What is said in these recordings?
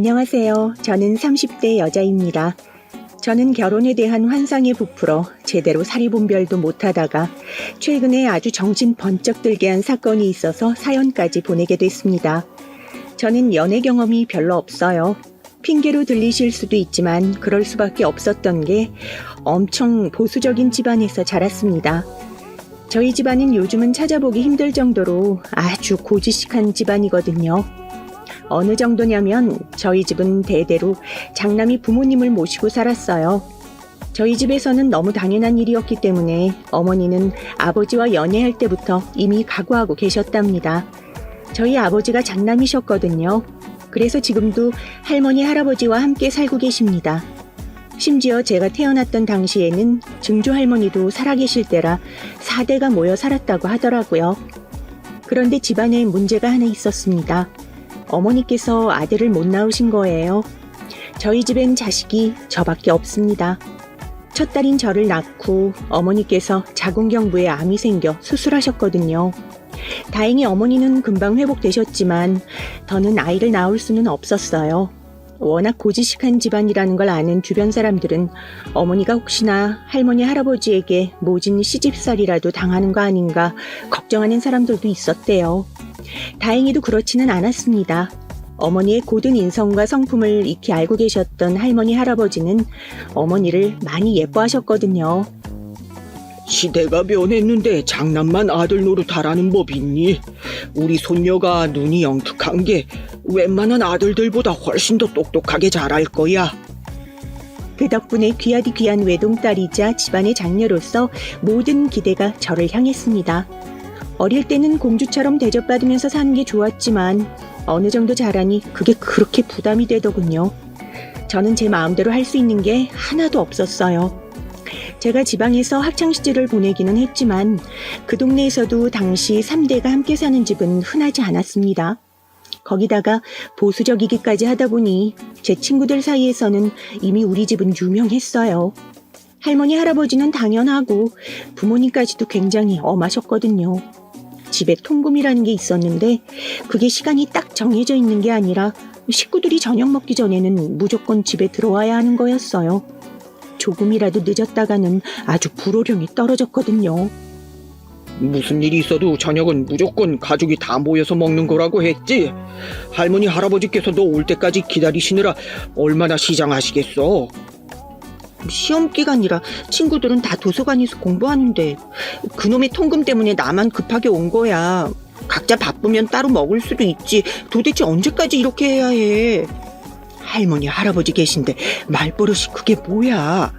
안녕하세요. 저는 30대 여자입니다. 저는 결혼에 대한 환상에 부풀어 제대로 사리분별도 못하다가 최근에 아주 정신 번쩍 들게 한 사건이 있어서 사연까지 보내게 됐습니다. 저는 연애 경험이 별로 없어요. 핑계로 들리실 수도 있지만 그럴 수밖에 없었던 게 엄청 보수적인 집안에서 자랐습니다. 저희 집안은 요즘은 찾아보기 힘들 정도로 아주 고지식한 집안이거든요. 어느 정도냐면 저희 집은 대대로 장남이 부모님을 모시고 살았어요. 저희 집에서는 너무 당연한 일이었기 때문에 어머니는 아버지와 연애할 때부터 이미 각오하고 계셨답니다. 저희 아버지가 장남이셨거든요. 그래서 지금도 할머니, 할아버지와 함께 살고 계십니다. 심지어 제가 태어났던 당시에는 증조 할머니도 살아계실 때라 4대가 모여 살았다고 하더라고요. 그런데 집안에 문제가 하나 있었습니다. 어머니께서 아들을 못 낳으신 거예요. 저희 집엔 자식이 저밖에 없습니다. 첫 딸인 저를 낳고 어머니께서 자궁경부에 암이 생겨 수술하셨거든요. 다행히 어머니는 금방 회복되셨지만 더는 아이를 낳을 수는 없었어요. 워낙 고지식한 집안이라는 걸 아는 주변 사람들은 어머니가 혹시나 할머니, 할아버지에게 모진 시집살이라도 당하는 거 아닌가 걱정하는 사람들도 있었대요. 다행히도 그렇지는 않았습니다. 어머니의 고든 인성과 성품을 익히 알고 계셨던 할머니, 할아버지는 어머니를 많이 예뻐하셨거든요. 시대가 변했는데 장남만 아들 노릇하라는 법 있니? 우리 손녀가 눈이 영특한 게 웬만한 아들들보다 훨씬 더 똑똑하게 자랄 거야. 그 덕분에 귀하디 귀한 외동딸이자 집안의 장녀로서 모든 기대가 저를 향했습니다. 어릴 때는 공주처럼 대접받으면서 사는 게 좋았지만 어느 정도 자라니 그게 그렇게 부담이 되더군요. 저는 제 마음대로 할 수 있는 게 하나도 없었어요. 제가 지방에서 학창시절을 보내기는 했지만 그 동네에서도 당시 3대가 함께 사는 집은 흔하지 않았습니다. 거기다가 보수적이기까지 하다 보니 제 친구들 사이에서는 이미 우리 집은 유명했어요. 할머니, 할아버지는 당연하고 부모님까지도 굉장히 엄하셨거든요. 집에 통금이라는 게 있었는데 그게 시간이 딱 정해져 있는 게 아니라 식구들이 저녁 먹기 전에는 무조건 집에 들어와야 하는 거였어요. 조금이라도 늦었다가는 아주 불호령이 떨어졌거든요. 무슨 일이 있어도 저녁은 무조건 가족이 다 모여서 먹는 거라고 했지. 할머니, 할아버지께서 너 올 때까지 기다리시느라 얼마나 시장하시겠어. 시험 기간이라 친구들은 다 도서관에서 공부하는데 그놈의 통금 때문에 나만 급하게 온 거야. 각자 바쁘면 따로 먹을 수도 있지. 도대체 언제까지 이렇게 해야 해. 할머니, 할아버지 계신데 말버릇이 그게 뭐야.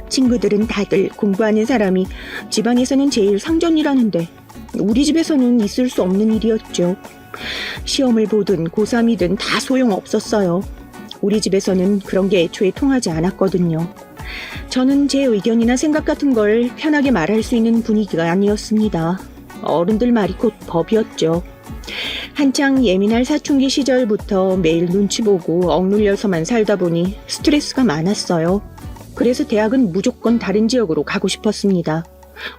친구들은 다들 공부하는 사람이 집안에서는 제일 상전이라는데 우리 집에서는 있을 수 없는 일이었죠. 시험을 보든 고3이든 다 소용없었어요. 우리 집에서는 그런 게 애초에 통하지 않았거든요. 저는 제 의견이나 생각 같은 걸 편하게 말할 수 있는 분위기가 아니었습니다. 어른들 말이 곧 법이었죠. 한창 예민할 사춘기 시절부터 매일 눈치 보고 억눌려서만 살다 보니 스트레스가 많았어요. 그래서 대학은 무조건 다른 지역으로 가고 싶었습니다.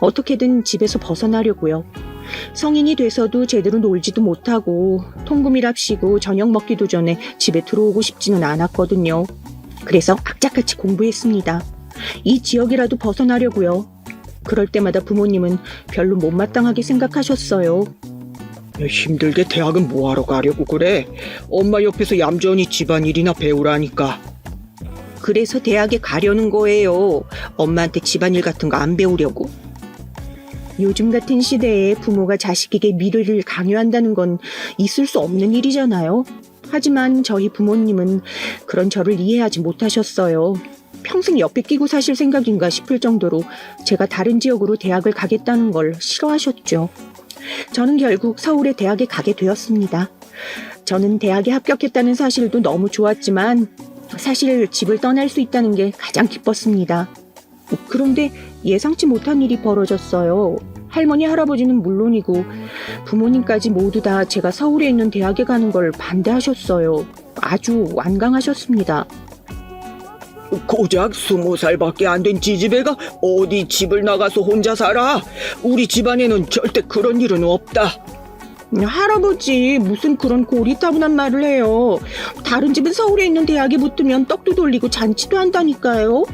어떻게든 집에서 벗어나려고요. 성인이 돼서도 제대로 놀지도 못하고 통금이랍시고 저녁 먹기도 전에 집에 들어오고 싶지는 않았거든요. 그래서 악착같이 공부했습니다. 이 지역이라도 벗어나려고요. 그럴 때마다 부모님은 별로 못마땅하게 생각하셨어요. 힘들게 대학은 뭐하러 가려고 그래? 엄마 옆에서 얌전히 집안일이나 배우라니까. 그래서 대학에 가려는 거예요. 엄마한테 집안일 같은 거 안 배우려고. 요즘 같은 시대에 부모가 자식에게 미래를 강요한다는 건 있을 수 없는 일이잖아요. 하지만 저희 부모님은 그런 저를 이해하지 못하셨어요. 평생 옆에 끼고 사실 생각인가 싶을 정도로 제가 다른 지역으로 대학을 가겠다는 걸 싫어하셨죠. 저는 결국 서울의 대학에 가게 되었습니다. 저는 대학에 합격했다는 사실도 너무 좋았지만 사실 집을 떠날 수 있다는 게 가장 기뻤습니다. 그런데 예상치 못한 일이 벌어졌어요. 할머니, 할아버지는 물론이고 부모님까지 모두 다 제가 서울에 있는 대학에 가는 걸 반대하셨어요. 아주 완강하셨습니다. 고작 20살밖에 안 된 지지배가 어디 집을 나가서 혼자 살아? 우리 집안에는 절대 그런 일은 없다. 할아버지, 무슨 그런 고리타분한 말을 해요. 다른 집은 서울에 있는 대학에 붙으면 떡도 돌리고 잔치도 한다니까요.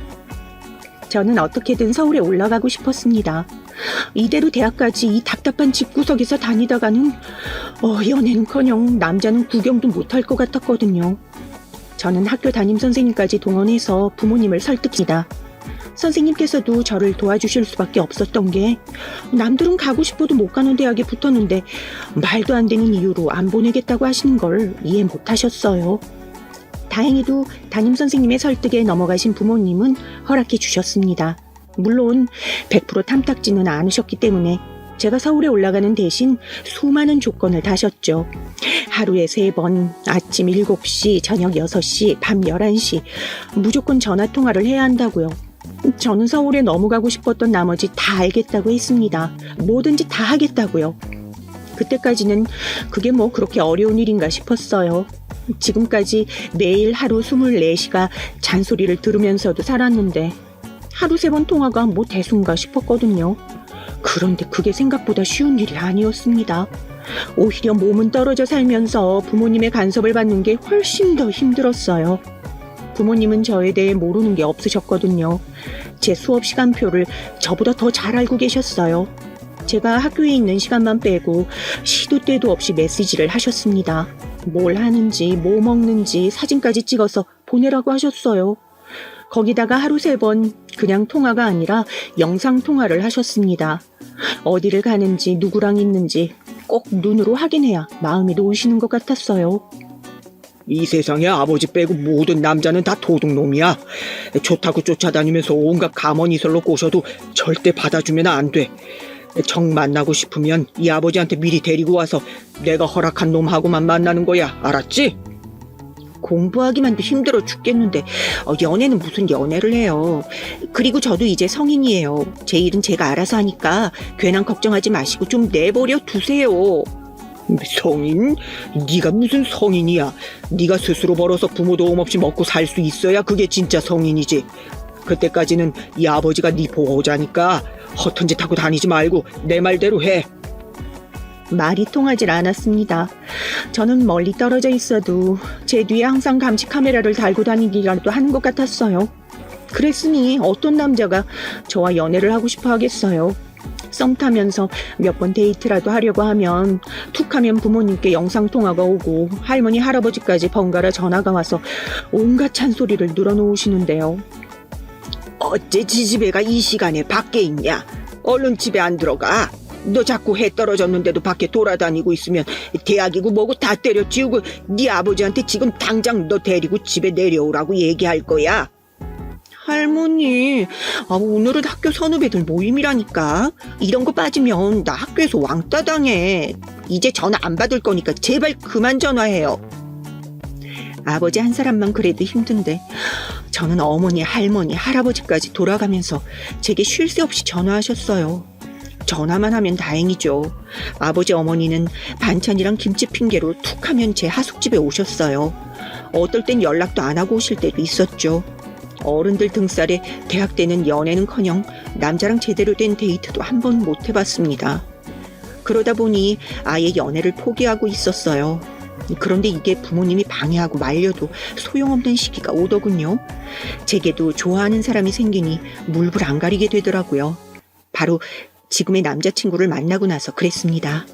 저는 어떻게든 서울에 올라가고 싶었습니다. 이대로 대학까지 이 답답한 집구석에서 다니다가는 연애는커녕 남자는 구경도 못할 것 같았거든요. 저는 학교 담임 선생님까지 동원해서 부모님을 설득합니다. 선생님께서도 저를 도와주실 수밖에 없었던 게 남들은 가고 싶어도 못 가는 대학에 붙었는데 말도 안 되는 이유로 안 보내겠다고 하시는 걸 이해 못 하셨어요. 다행히도 담임 선생님의 설득에 넘어가신 부모님은 허락해 주셨습니다. 물론 100% 탐탁지는 않으셨기 때문에 제가 서울에 올라가는 대신 수많은 조건을 다셨죠. 하루에 3번, 아침 7시, 저녁 6시, 밤 11시 무조건 전화통화를 해야 한다고요. 저는 서울에 넘어가고 싶었던 나머지 다 알겠다고 했습니다. 뭐든지 다 하겠다고요. 그때까지는 그게 뭐 그렇게 어려운 일인가 싶었어요. 지금까지 매일 하루 24시가 잔소리를 들으면서도 살았는데 하루 3번 통화가 뭐 대수인가 싶었거든요. 그런데 그게 생각보다 쉬운 일이 아니었습니다. 오히려 몸은 떨어져 살면서 부모님의 간섭을 받는 게 훨씬 더 힘들었어요. 부모님은 저에 대해 모르는 게 없으셨거든요. 제 수업 시간표를 저보다 더 잘 알고 계셨어요. 제가 학교에 있는 시간만 빼고 시도 때도 없이 메시지를 하셨습니다. 뭘 하는지, 뭐 먹는지 사진까지 찍어서 보내라고 하셨어요. 거기다가 하루 3번 그냥 통화가 아니라 영상 통화를 하셨습니다. 어디를 가는지, 누구랑 있는지 꼭 눈으로 확인해야 마음이 놓이시는 것 같았어요. 이 세상에 아버지 빼고 모든 남자는 다 도둑놈이야. 좋다고 쫓아다니면서 온갖 가머니설로 꼬셔도 절대 받아주면 안 돼. 정 만나고 싶으면 이 아버지한테 미리 데리고 와서 내가 허락한 놈하고만 만나는 거야. 알았지? 공부하기만도 힘들어 죽겠는데 연애는 무슨 연애를 해요. 그리고 저도 이제 성인이에요. 제 일은 제가 알아서 하니까 괜한 걱정하지 마시고 좀 내버려 두세요. 성인? 네가 무슨 성인이야. 네가 스스로 벌어서 부모 도움 없이 먹고 살 수 있어야 그게 진짜 성인이지. 그때까지는 이 아버지가 네 보호자니까 허튼 짓 하고 다니지 말고 내 말대로 해. 말이 통하질 않았습니다. 저는 멀리 떨어져 있어도 제 뒤에 항상 감시 카메라를 달고 다니기라도 하는 것 같았어요. 그랬으니 어떤 남자가 저와 연애를 하고 싶어 하겠어요. 썸 타면서 몇 번 데이트라도 하려고 하면 툭 하면 부모님께 영상통화가 오고 할머니 할아버지까지 번갈아 전화가 와서 온갖 잔소리를 늘어놓으시는데요. 어째 지지배가 이 시간에 밖에 있냐? 얼른 집에 안 들어가. 너 자꾸 해 떨어졌는데도 밖에 돌아다니고 있으면 대학이고 뭐고 다 때려치우고 네 아버지한테 지금 당장 너 데리고 집에 내려오라고 얘기할 거야. 할머니, 오늘은 학교 선후배들 모임이라니까. 이런 거 빠지면 나 학교에서 왕따 당해. 이제 전화 안 받을 거니까 제발 그만 전화해요. 아버지 한 사람만 그래도 힘든데 저는 어머니, 할머니, 할아버지까지 돌아가면서 제게 쉴 새 없이 전화하셨어요. 전화만 하면 다행이죠. 아버지 어머니는 반찬이랑 김치 핑계로 툭 하면 제 하숙집에 오셨어요. 어떨 땐 연락도 안 하고 오실 때도 있었죠. 어른들 등살에 대학 때는 연애는커녕 남자랑 제대로 된 데이트도 한 번 못 해봤습니다. 그러다 보니 아예 연애를 포기하고 있었어요. 그런데 이게 부모님이 방해하고 말려도 소용없는 시기가 오더군요. 제게도 좋아하는 사람이 생기니 물불 안 가리게 되더라고요. 바로 지금의 남자친구를 만나고 나서 그랬습니다.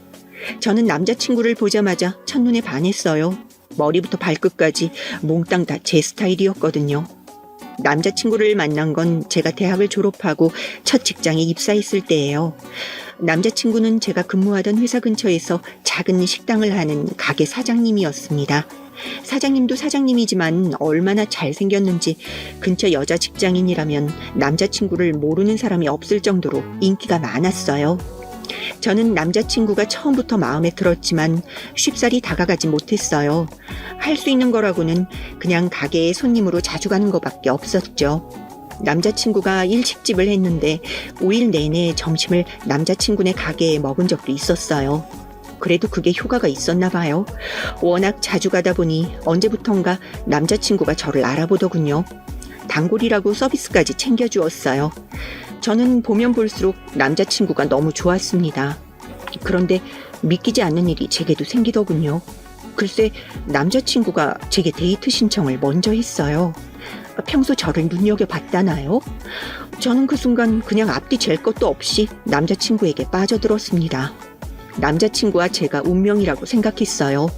저는 남자친구를 보자마자 첫눈에 반했어요. 머리부터 발끝까지 몽땅 다 제 스타일이었거든요. 남자친구를 만난 건 제가 대학을 졸업하고 첫 직장에 입사했을 때예요. 남자친구는 제가 근무하던 회사 근처에서 작은 식당을 하는 가게 사장님이었습니다. 사장님도 사장님이지만 얼마나 잘생겼는지 근처 여자 직장인이라면 남자친구를 모르는 사람이 없을 정도로 인기가 많았어요. 저는 남자친구가 처음부터 마음에 들었지만 쉽사리 다가가지 못했어요. 할 수 있는 거라고는 그냥 가게에 손님으로 자주 가는 것밖에 없었죠. 남자친구가 일식집을 했는데 5일 내내 점심을 남자친구네 가게에 먹은 적도 있었어요. 그래도 그게 효과가 있었나 봐요. 워낙 자주 가다 보니 언제부턴가 남자친구가 저를 알아보더군요. 단골이라고 서비스까지 챙겨주었어요. 저는 보면 볼수록 남자친구가 너무 좋았습니다. 그런데 믿기지 않는 일이 제게도 생기더군요. 글쎄, 남자친구가 제게 데이트 신청을 먼저 했어요. 평소 저를 눈여겨봤다나요? 저는 그 순간 그냥 앞뒤 잴 것도 없이 남자친구에게 빠져들었습니다. 남자친구와 제가 운명이라고 생각했어요.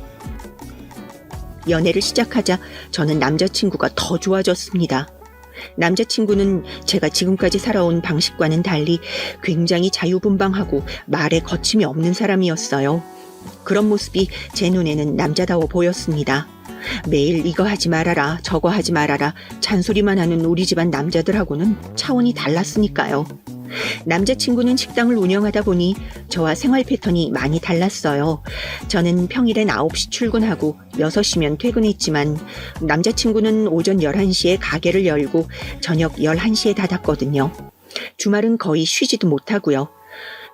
연애를 시작하자 저는 남자친구가 더 좋아졌습니다. 남자친구는 제가 지금까지 살아온 방식과는 달리 굉장히 자유분방하고 말에 거침이 없는 사람이었어요. 그런 모습이 제 눈에는 남자다워 보였습니다. 매일 이거 하지 말아라, 저거 하지 말아라 잔소리만 하는 우리 집안 남자들하고는 차원이 달랐으니까요. 남자친구는 식당을 운영하다 보니 저와 생활 패턴이 많이 달랐어요. 저는 평일엔 9시 출근하고 6시면 퇴근했지만 남자친구는 오전 11시에 가게를 열고 저녁 11시에 닫았거든요. 주말은 거의 쉬지도 못하고요.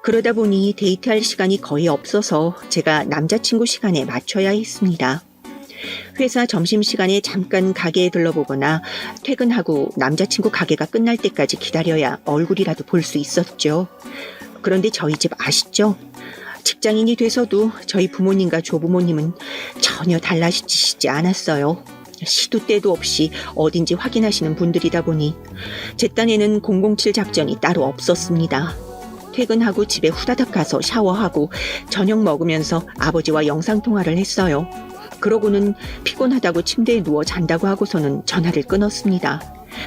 그러다 보니 데이트할 시간이 거의 없어서 제가 남자친구 시간에 맞춰야 했습니다. 회사 점심시간에 잠깐 가게에 들러보거나 퇴근하고 남자친구 가게가 끝날 때까지 기다려야 얼굴이라도 볼 수 있었죠. 그런데 저희 집 아시죠? 직장인이 돼서도 저희 부모님과 조부모님은 전혀 달라지시지 않았어요. 시도 때도 없이 어딘지 확인하시는 분들이다 보니 제 딴에는 007 작전이 따로 없었습니다. 퇴근하고 집에 후다닥 가서 샤워하고 저녁 먹으면서 아버지와 영상통화를 했어요. 그러고는 피곤하다고 침대에 누워 잔다고 하고서는 전화를 끊었습니다.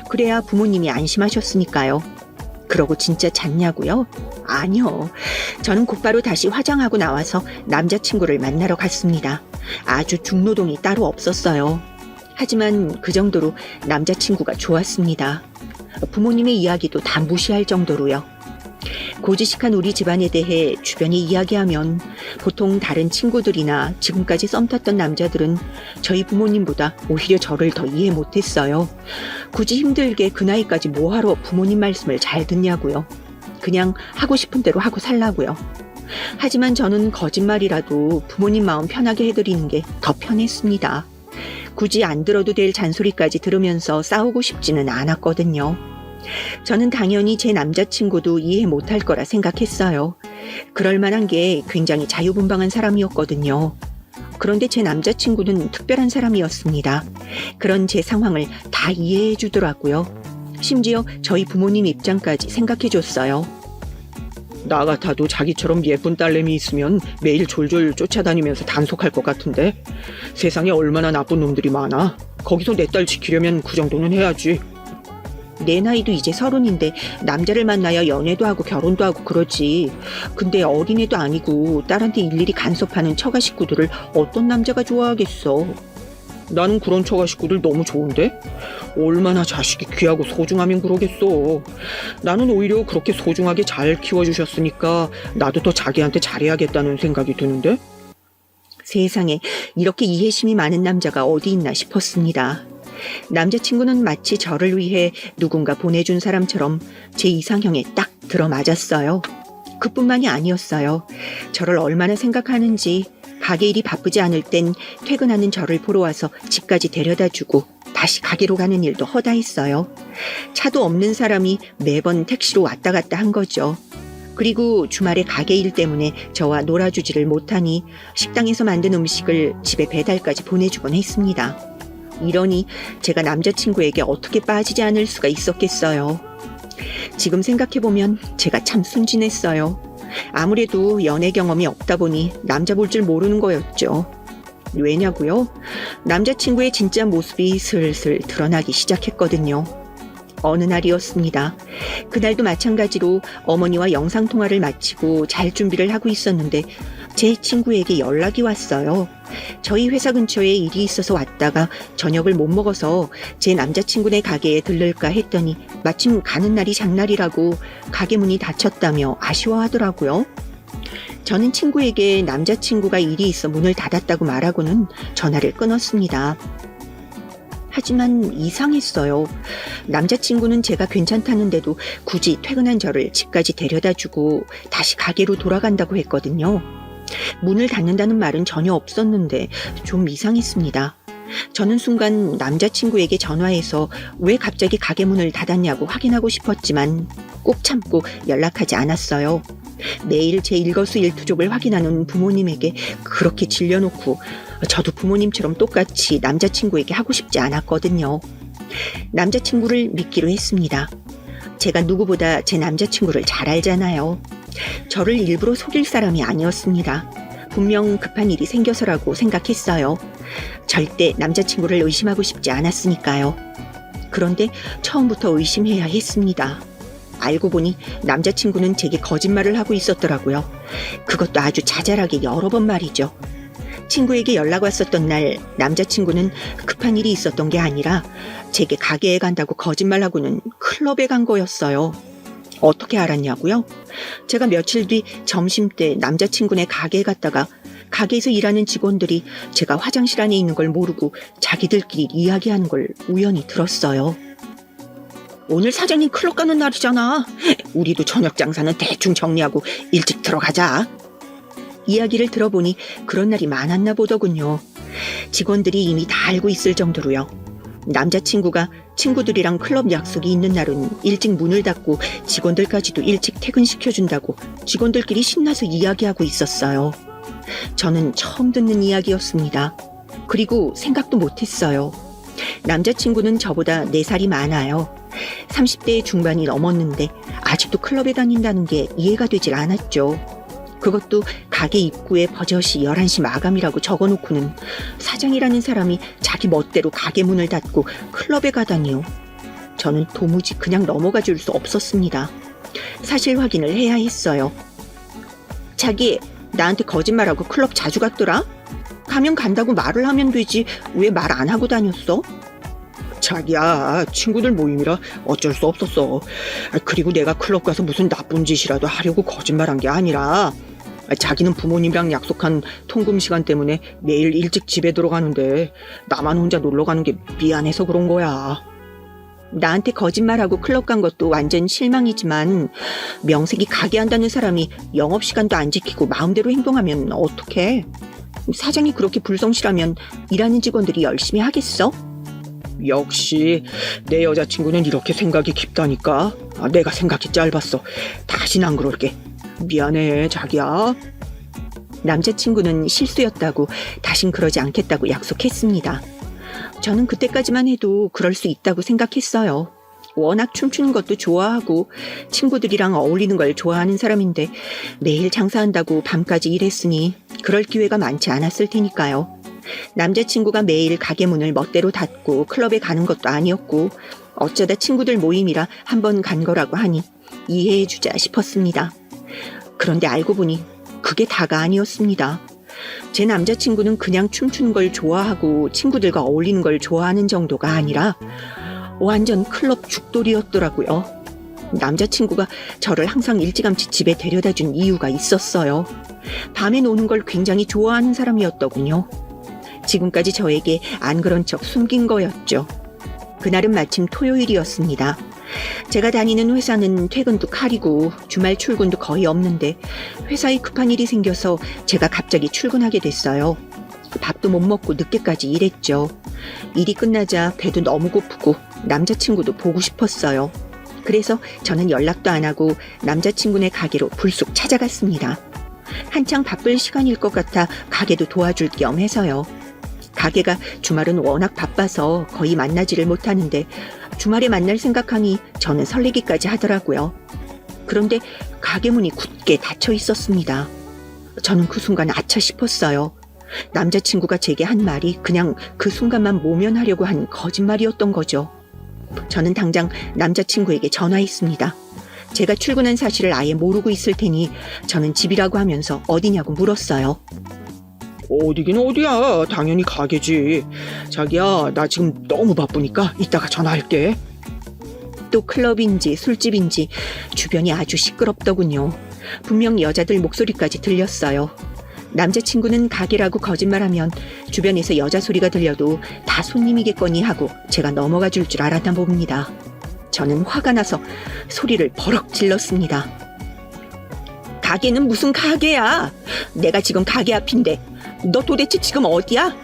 그래야 부모님이 안심하셨으니까요. 그러고 진짜 잤냐고요? 아니요. 저는 곧바로 다시 화장하고 나와서 남자친구를 만나러 갔습니다. 아주 중노동이 따로 없었어요. 하지만 그 정도로 남자친구가 좋았습니다. 부모님의 이야기도 다 무시할 정도로요. 고지식한 우리 집안에 대해 주변이 이야기하면 보통 다른 친구들이나 지금까지 썸 탔던 남자들은 저희 부모님보다 오히려 저를 더 이해 못했어요. 굳이 힘들게 그 나이까지 뭐하러 부모님 말씀을 잘 듣냐고요. 그냥 하고 싶은 대로 하고 살라고요. 하지만 저는 거짓말이라도 부모님 마음 편하게 해드리는 게 더 편했습니다. 굳이 안 들어도 될 잔소리까지 들으면서 싸우고 싶지는 않았거든요. 저는 당연히 제 남자친구도 이해 못할 거라 생각했어요. 그럴 만한 게 굉장히 자유분방한 사람이었거든요. 그런데 제 남자친구는 특별한 사람이었습니다. 그런 제 상황을 다 이해해 주더라고요. 심지어 저희 부모님 입장까지 생각해 줬어요. 나 같아도 자기처럼 예쁜 딸내미 있으면 매일 졸졸 쫓아다니면서 단속할 것 같은데 세상에 얼마나 나쁜 놈들이 많아. 거기서 내 딸 지키려면 그 정도는 해야지. 내 나이도 이제 30인데 남자를 만나야 연애도 하고 결혼도 하고 그러지. 근데 어린애도 아니고 딸한테 일일이 간섭하는 처가 식구들을 어떤 남자가 좋아하겠어. 나는 그런 처가 식구들 너무 좋은데? 얼마나 자식이 귀하고 소중하면 그러겠어. 나는 오히려 그렇게 소중하게 잘 키워주셨으니까 나도 더 자기한테 잘해야겠다는 생각이 드는데? 세상에 이렇게 이해심이 많은 남자가 어디 있나 싶었습니다. 남자친구는 마치 저를 위해 누군가 보내준 사람처럼 제 이상형에 딱 들어맞았어요. 그뿐만이 아니었어요. 저를 얼마나 생각하는지 가게 일이 바쁘지 않을 땐 퇴근하는 저를 보러 와서 집까지 데려다주고 다시 가게로 가는 일도 허다했어요. 차도 없는 사람이 매번 택시로 왔다 갔다 한 거죠. 그리고 주말에 가게 일 때문에 저와 놀아주지를 못하니 식당에서 만든 음식을 집에 배달까지 보내주곤 했습니다. 이러니 제가 남자친구에게 어떻게 빠지지 않을 수가 있었겠어요. 지금 생각해보면 제가 참 순진했어요. 아무래도 연애 경험이 없다 보니 남자 볼 줄 모르는 거였죠. 왜냐고요? 남자친구의 진짜 모습이 슬슬 드러나기 시작했거든요. 어느 날이었습니다. 그날도 마찬가지로 어머니와 영상통화를 마치고 잘 준비를 하고 있었는데 제 친구에게 연락이 왔어요. 저희 회사 근처에 일이 있어서 왔다가 저녁을 못 먹어서 제 남자친구네 가게에 들를까 했더니 마침 가는 날이 장날이라고 가게 문이 닫혔다며 아쉬워하더라고요. 저는 친구에게 남자친구가 일이 있어 문을 닫았다고 말하고는 전화를 끊었습니다. 하지만 이상했어요. 남자친구는 제가 괜찮다는데도 굳이 퇴근한 저를 집까지 데려다주고 다시 가게로 돌아간다고 했거든요. 문을 닫는다는 말은 전혀 없었는데 좀 이상했습니다. 저는 순간 남자친구에게 전화해서 왜 갑자기 가게 문을 닫았냐고 확인하고 싶었지만 꼭 참고 연락하지 않았어요. 매일 제 일거수일투족을 확인하는 부모님에게 그렇게 질려놓고 저도 부모님처럼 똑같이 남자친구에게 하고 싶지 않았거든요. 남자친구를 믿기로 했습니다. 제가 누구보다 제 남자친구를 잘 알잖아요. 저를 일부러 속일 사람이 아니었습니다. 분명 급한 일이 생겨서라고 생각했어요. 절대 남자친구를 의심하고 싶지 않았으니까요. 그런데 처음부터 의심해야 했습니다. 알고 보니 남자친구는 제게 거짓말을 하고 있었더라고요. 그것도 아주 자잘하게 여러 번 말이죠. 친구에게 연락 왔었던 날 남자친구는 급한 일이 있었던 게 아니라 제게 가게에 간다고 거짓말하고는 클럽에 간 거였어요. 어떻게 알았냐고요? 제가 며칠 뒤 점심때 남자친구네 가게에 갔다가 가게에서 일하는 직원들이 제가 화장실 안에 있는 걸 모르고 자기들끼리 이야기하는 걸 우연히 들었어요. 오늘 사장님 클럽 가는 날이잖아. 우리도 저녁 장사는 대충 정리하고 일찍 들어가자. 이야기를 들어보니 그런 날이 많았나 보더군요. 직원들이 이미 다 알고 있을 정도로요. 남자친구가 친구들이랑 클럽 약속이 있는 날은 일찍 문을 닫고 직원들까지도 일찍 퇴근시켜준다고 직원들끼리 신나서 이야기하고 있었어요. 저는 처음 듣는 이야기였습니다. 그리고 생각도 못했어요. 남자친구는 저보다 4살이 많아요. 30대 중반이 넘었는데 아직도 클럽에 다닌다는 게 이해가 되질 않았죠. 그것도 가게 입구에 버젓이 11시 마감이라고 적어놓고는 사장이라는 사람이 자기 멋대로 가게 문을 닫고 클럽에 가다니요. 저는 도무지 그냥 넘어가 줄 수 없었습니다. 사실 확인을 해야 했어요. 자기, 나한테 거짓말하고 클럽 자주 갔더라? 가면 간다고 말을 하면 되지 왜 말 안 하고 다녔어? 자기야, 친구들 모임이라 어쩔 수 없었어. 그리고 내가 클럽 가서 무슨 나쁜 짓이라도 하려고 거짓말한 게 아니라 자기는 부모님이랑 약속한 통금 시간 때문에 내일 일찍 집에 들어가는데 나만 혼자 놀러 가는 게 미안해서 그런 거야. 나한테 거짓말하고 클럽 간 것도 완전 실망이지만 명색이 가게 한다는 사람이 영업시간도 안 지키고 마음대로 행동하면 어떡해? 사장이 그렇게 불성실하면 일하는 직원들이 열심히 하겠어? 역시 내 여자친구는 이렇게 생각이 깊다니까. 내가 생각이 짧았어. 다신 안 그럴게. 미안해, 자기야. 남자친구는 실수였다고 다신 그러지 않겠다고 약속했습니다. 저는 그때까지만 해도 그럴 수 있다고 생각했어요. 워낙 춤추는 것도 좋아하고 친구들이랑 어울리는 걸 좋아하는 사람인데 매일 장사한다고 밤까지 일했으니 그럴 기회가 많지 않았을 테니까요. 남자친구가 매일 가게 문을 멋대로 닫고 클럽에 가는 것도 아니었고 어쩌다 친구들 모임이라 한 번 간 거라고 하니 이해해주자 싶었습니다. 그런데 알고 보니 그게 다가 아니었습니다. 제 남자친구는 그냥 춤추는 걸 좋아하고 친구들과 어울리는 걸 좋아하는 정도가 아니라 완전 클럽 죽돌이였더라고요. 남자친구가 저를 항상 일찌감치 집에 데려다준 이유가 있었어요. 밤에 노는 걸 굉장히 좋아하는 사람이었더군요. 지금까지 저에게 안 그런 척 숨긴 거였죠. 그날은 마침 토요일이었습니다. 제가 다니는 회사는 퇴근도 칼이고 주말 출근도 거의 없는데 회사에 급한 일이 생겨서 제가 갑자기 출근하게 됐어요. 밥도 못 먹고 늦게까지 일했죠. 일이 끝나자 배도 너무 고프고 남자친구도 보고 싶었어요. 그래서 저는 연락도 안 하고 남자친구네 가게로 불쑥 찾아갔습니다. 한창 바쁠 시간일 것 같아 가게도 도와줄 겸 해서요. 가게가 주말은 워낙 바빠서 거의 만나지를 못하는데 주말에 만날 생각하니 저는 설레기까지 하더라고요. 그런데 가게 문이 굳게 닫혀 있었습니다. 저는 그 순간 아차 싶었어요. 남자친구가 제게 한 말이 그냥 그 순간만 모면하려고 한 거짓말이었던 거죠. 저는 당장 남자친구에게 전화했습니다. 제가 출근한 사실을 아예 모르고 있을 테니 저는 집이라고 하면서 어디냐고 물었어요. 어디긴 어디야. 당연히 가게지. 자기야, 나 지금 너무 바쁘니까 이따가 전화할게. 또 클럽인지 술집인지 주변이 아주 시끄럽더군요. 분명 여자들 목소리까지 들렸어요. 남자친구는 가게라고 거짓말하면 주변에서 여자 소리가 들려도 다 손님이겠거니 하고 제가 넘어가 줄 줄 알았나 봅니다. 저는 화가 나서 소리를 버럭 질렀습니다. 가게는 무슨 가게야? 내가 지금 가게 앞인데 너 도대체 지금 어디야?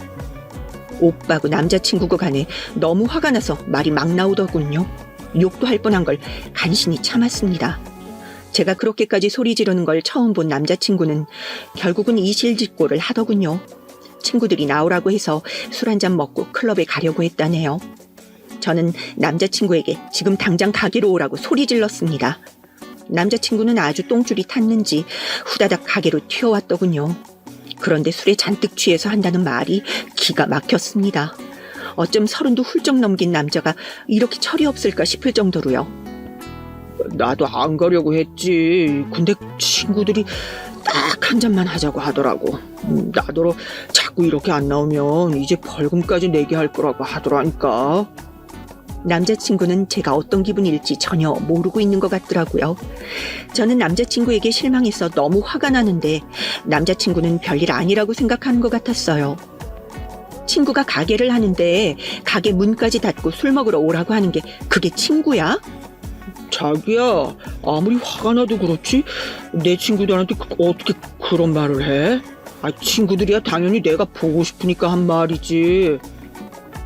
오빠고 남자친구고 간에 너무 화가 나서 말이 막 나오더군요. 욕도 할 뻔한 걸 간신히 참았습니다. 제가 그렇게까지 소리 지르는 걸 처음 본 남자친구는 결국은 이실직고를 하더군요. 친구들이 나오라고 해서 술 한잔 먹고 클럽에 가려고 했다네요. 저는 남자친구에게 지금 당장 가게로 오라고 소리 질렀습니다. 남자친구는 아주 똥줄이 탔는지 후다닥 가게로 튀어왔더군요. 그런데 술에 잔뜩 취해서 한다는 말이 기가 막혔습니다. 어쩜 30도 훌쩍 넘긴 남자가 이렇게 철이 없을까 싶을 정도로요. 나도 안 가려고 했지. 근데 친구들이 딱 한 잔만 하자고 하더라고. 나더러 자꾸 이렇게 안 나오면 이제 벌금까지 내게 할 거라고 하더라니까. 남자친구는 제가 어떤 기분일지 전혀 모르고 있는 것 같더라고요. 저는 남자친구에게 실망해서 너무 화가 나는데 남자친구는 별일 아니라고 생각하는 것 같았어요. 친구가 가게를 하는데 가게 문까지 닫고 술 먹으러 오라고 하는 게 그게 친구야? 자기야, 아무리 화가 나도 그렇지 내 친구들한테 어떻게 그런 말을 해? 친구들이야 당연히 내가 보고 싶으니까 한 말이지.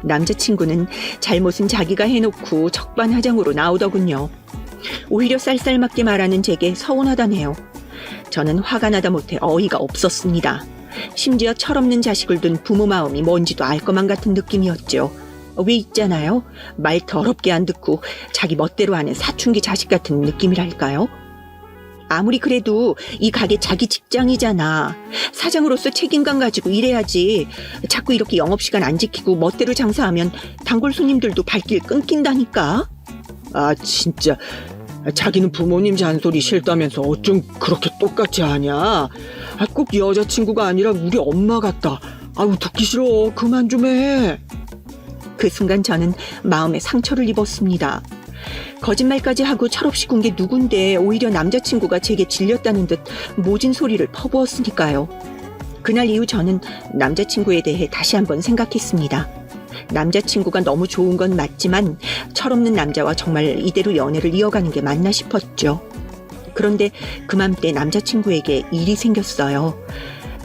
남자친구는 잘못은 자기가 해놓고 적반하장으로 나오더군요. 오히려 쌀쌀맞게 말하는 제게 서운하다네요. 저는 화가 나다 못해 어이가 없었습니다. 심지어 철없는 자식을 둔 부모 마음이 뭔지도 알 것만 같은 느낌이었죠. 왜 있잖아요. 말 더럽게 안 듣고 자기 멋대로 하는 사춘기 자식 같은 느낌이랄까요? 아무리 그래도 이 가게 자기 직장이잖아. 사장으로서 책임감 가지고 일해야지. 자꾸 이렇게 영업시간 안 지키고 멋대로 장사하면 단골 손님들도 발길 끊긴다니까. 진짜 자기는 부모님 잔소리 싫다면서 어쩜 그렇게 똑같이 하냐. 꼭 여자친구가 아니라 우리 엄마 같다. 듣기 싫어. 그만 좀 해. 그 순간 저는 마음에 상처를 입었습니다. 거짓말까지 하고 철없이 군 게 누군데 오히려 남자친구가 제게 질렸다는 듯 모진 소리를 퍼부었으니까요. 그날 이후 저는 남자친구에 대해 다시 한번 생각했습니다. 남자친구가 너무 좋은 건 맞지만 철없는 남자와 정말 이대로 연애를 이어가는 게 맞나 싶었죠. 그런데 그맘때 남자친구에게 일이 생겼어요.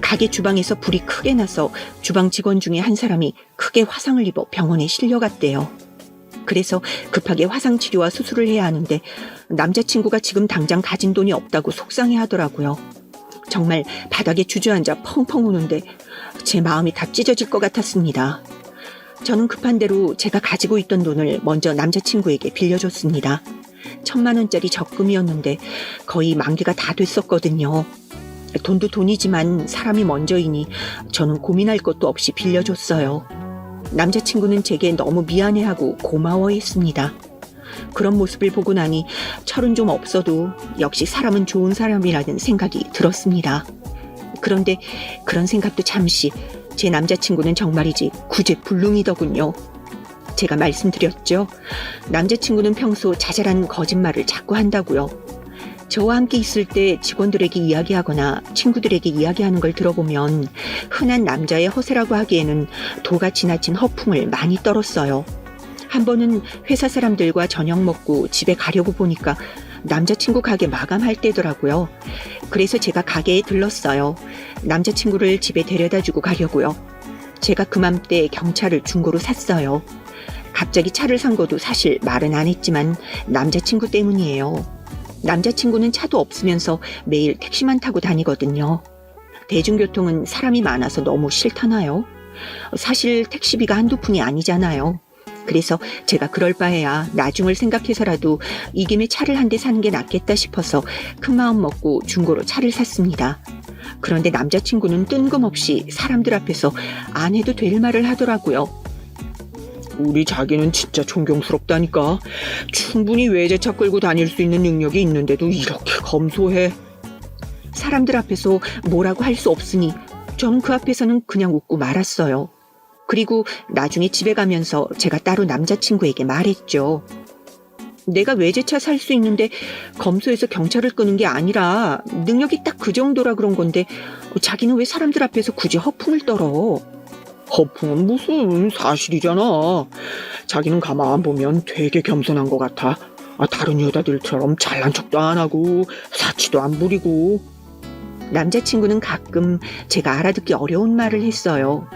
가게 주방에서 불이 크게 나서 주방 직원 중에 한 사람이 크게 화상을 입어 병원에 실려갔대요. 그래서 급하게 화상 치료와 수술을 해야 하는데 남자친구가 지금 당장 가진 돈이 없다고 속상해하더라고요. 정말 바닥에 주저앉아 펑펑 우는데 제 마음이 다 찢어질 것 같았습니다. 저는 급한 대로 제가 가지고 있던 돈을 먼저 남자친구에게 빌려줬습니다. 1,000만 원짜리 적금이었는데 거의 만기가 다 됐었거든요. 돈도 돈이지만 사람이 먼저이니 저는 고민할 것도 없이 빌려줬어요. 남자친구는 제게 너무 미안해하고 고마워했습니다. 그런 모습을 보고 나니 철은 좀 없어도 역시 사람은 좋은 사람이라는 생각이 들었습니다. 그런데 그런 생각도 잠시, 제 남자친구는 정말이지 구제불능이더군요. 제가 말씀드렸죠. 남자친구는 평소 자잘한 거짓말을 자꾸 한다고요. 저와 함께 있을 때 직원들에게 이야기하거나 친구들에게 이야기하는 걸 들어보면 흔한 남자의 허세라고 하기에는 도가 지나친 허풍을 많이 떨었어요. 한 번은 회사 사람들과 저녁 먹고 집에 가려고 보니까 남자친구 가게 마감할 때더라고요. 그래서 제가 가게에 들렀어요. 남자친구를 집에 데려다주고 가려고요. 제가 그맘때 경차를 중고로 샀어요. 갑자기 차를 산 것도 사실 말은 안 했지만 남자친구 때문이에요. 남자친구는 차도 없으면서 매일 택시만 타고 다니거든요. 대중교통은 사람이 많아서 너무 싫다나요? 사실 택시비가 한두 푼이 아니잖아요. 그래서 제가 그럴 바에야 나중을 생각해서라도 이 김에 차를 한 대 사는 게 낫겠다 싶어서 큰 마음 먹고 중고로 차를 샀습니다. 그런데 남자친구는 뜬금없이 사람들 앞에서 안 해도 될 말을 하더라고요. 우리 자기는 진짜 존경스럽다니까. 충분히 외제차 끌고 다닐 수 있는 능력이 있는데도 이렇게 검소해. 사람들 앞에서 뭐라고 할 수 없으니 저는 그 앞에서는 그냥 웃고 말았어요. 그리고 나중에 집에 가면서 제가 따로 남자친구에게 말했죠. 내가 외제차 살 수 있는데 검소해서 경찰을 끄는 게 아니라 능력이 딱 그 정도라 그런 건데 자기는 왜 사람들 앞에서 굳이 허풍을 떨어? 허풍은 무슨 사실이잖아. 자기는 가만 보면 되게 겸손한 것 같아. 다른 여자들처럼 잘난 척도 안 하고 사치도 안 부리고. 남자친구는 가끔 제가 알아듣기 어려운 말을 했어요.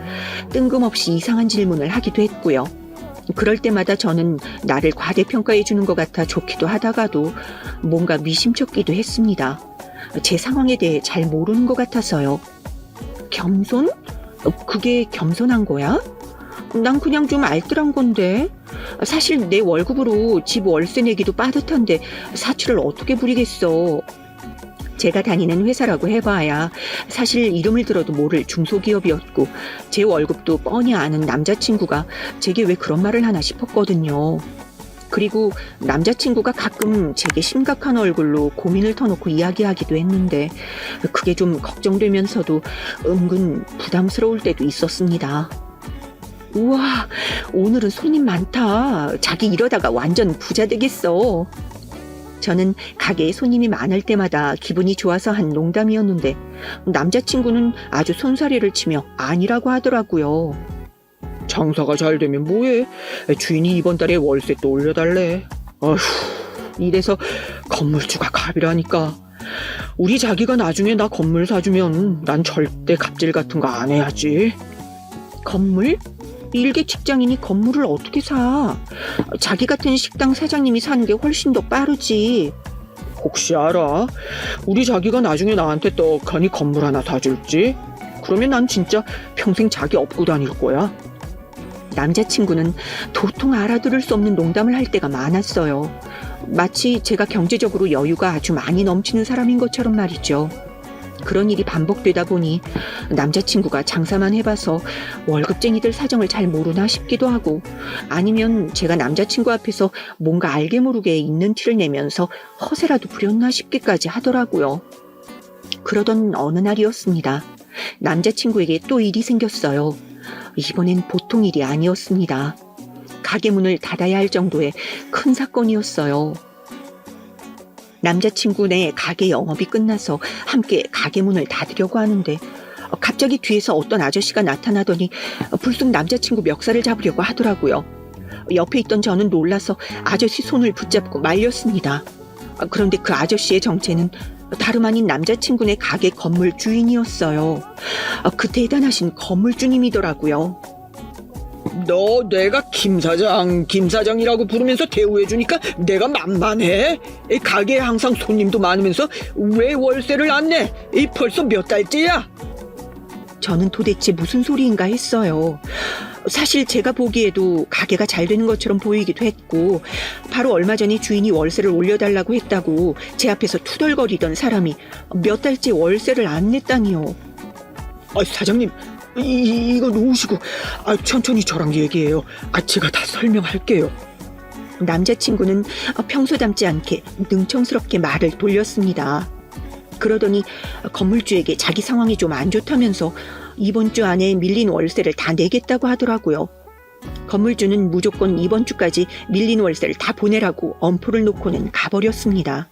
뜬금없이 이상한 질문을 하기도 했고요. 그럴 때마다 저는 나를 과대평가해 주는 것 같아 좋기도 하다가도 뭔가 미심쩍기도 했습니다. 제 상황에 대해 잘 모르는 것 같아서요. 겸손? 그게 겸손한 거야? 난 그냥 좀 알뜰한 건데. 사실 내 월급으로 집 월세 내기도 빠듯한데 사치를 어떻게 부리겠어. 제가 다니는 회사라고 해봐야 사실 이름을 들어도 모를 중소기업이었고 제 월급도 뻔히 아는 남자친구가 제게 왜 그런 말을 하나 싶었거든요. 그리고 남자친구가 가끔 제게 심각한 얼굴로 고민을 터놓고 이야기하기도 했는데 그게 좀 걱정되면서도 은근 부담스러울 때도 있었습니다. 우와, 오늘은 손님 많다. 자기 이러다가 완전 부자 되겠어. 저는 가게에 손님이 많을 때마다 기분이 좋아서 한 농담이었는데 남자친구는 아주 손사래를 치며 아니라고 하더라고요. 장사가 잘 되면 뭐해? 주인이 이번 달에 월세 또 올려달래. 어휴, 이래서 건물주가 갑이라니까. 우리 자기가 나중에 나 건물 사주면 난 절대 갑질 같은 거 안 해야지. 건물? 일개 직장인이 건물을 어떻게 사? 자기 같은 식당 사장님이 사는 게 훨씬 더 빠르지. 혹시 알아? 우리 자기가 나중에 나한테 떡하니 건물 하나 사줄지? 그러면 난 진짜 평생 자기 업고 다닐 거야. 남자친구는 도통 알아들을 수 없는 농담을 할 때가 많았어요. 마치 제가 경제적으로 여유가 아주 많이 넘치는 사람인 것처럼 말이죠. 그런 일이 반복되다 보니 남자친구가 장사만 해봐서 월급쟁이들 사정을 잘 모르나 싶기도 하고 아니면 제가 남자친구 앞에서 뭔가 알게 모르게 있는 티를 내면서 허세라도 부렸나 싶기까지 하더라고요. 그러던 어느 날이었습니다. 남자친구에게 또 일이 생겼어요. 이번엔 보통 일이 아니었습니다. 가게 문을 닫아야 할 정도의 큰 사건이었어요. 남자친구네 가게 영업이 끝나서 함께 가게 문을 닫으려고 하는데 갑자기 뒤에서 어떤 아저씨가 나타나더니 불쑥 남자친구 멱살을 잡으려고 하더라고요. 옆에 있던 저는 놀라서 아저씨 손을 붙잡고 말렸습니다. 그런데 그 아저씨의 정체는 다름 아닌 남자친구네 가게 건물 주인이었어요. 그 대단하신 건물주님이더라고요. 너 내가 김사장이라고 부르면서 대우해주니까 내가 만만해? 이 가게에 항상 손님도 많으면서 왜 월세를 안 내? 벌써 몇 달째야? 저는 도대체 무슨 소리인가 했어요. 사실 제가 보기에도 가게가 잘 되는 것처럼 보이기도 했고 바로 얼마 전에 주인이 월세를 올려달라고 했다고 제 앞에서 투덜거리던 사람이 몇 달째 월세를 안 냈다니요. 사장님, 이거 놓으시고 천천히 저랑 얘기해요. 제가 다 설명할게요. 남자친구는 평소답지 않게 능청스럽게 말을 돌렸습니다. 그러더니 건물주에게 자기 상황이 좀 안 좋다면서 이번 주 안에 밀린 월세를 다 내겠다고 하더라고요. 건물주는 무조건 이번 주까지 밀린 월세를 다 보내라고 엄포를 놓고는 가버렸습니다.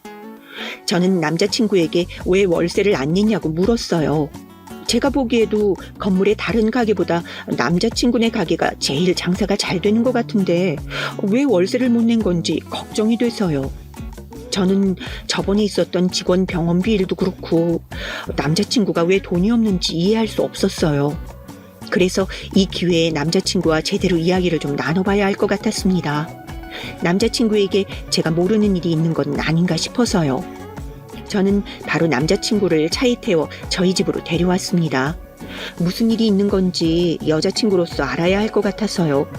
저는 남자친구에게 왜 월세를 안 냈냐고 물었어요. 제가 보기에도 건물의 다른 가게보다 남자친구네 가게가 제일 장사가 잘 되는 것 같은데 왜 월세를 못 낸 건지 걱정이 돼서요. 저는 저번에 있었던 직원 병원비 일도 그렇고 남자친구가 왜 돈이 없는지 이해할 수 없었어요. 그래서 이 기회에 남자친구와 제대로 이야기를 좀 나눠봐야 할 것 같았습니다. 남자친구에게 제가 모르는 일이 있는 건 아닌가 싶어서요. 저는 바로 남자친구를 차에 태워 저희 집으로 데려왔습니다. 무슨 일이 있는 건지 여자친구로서 알아야 할 것 같아서요.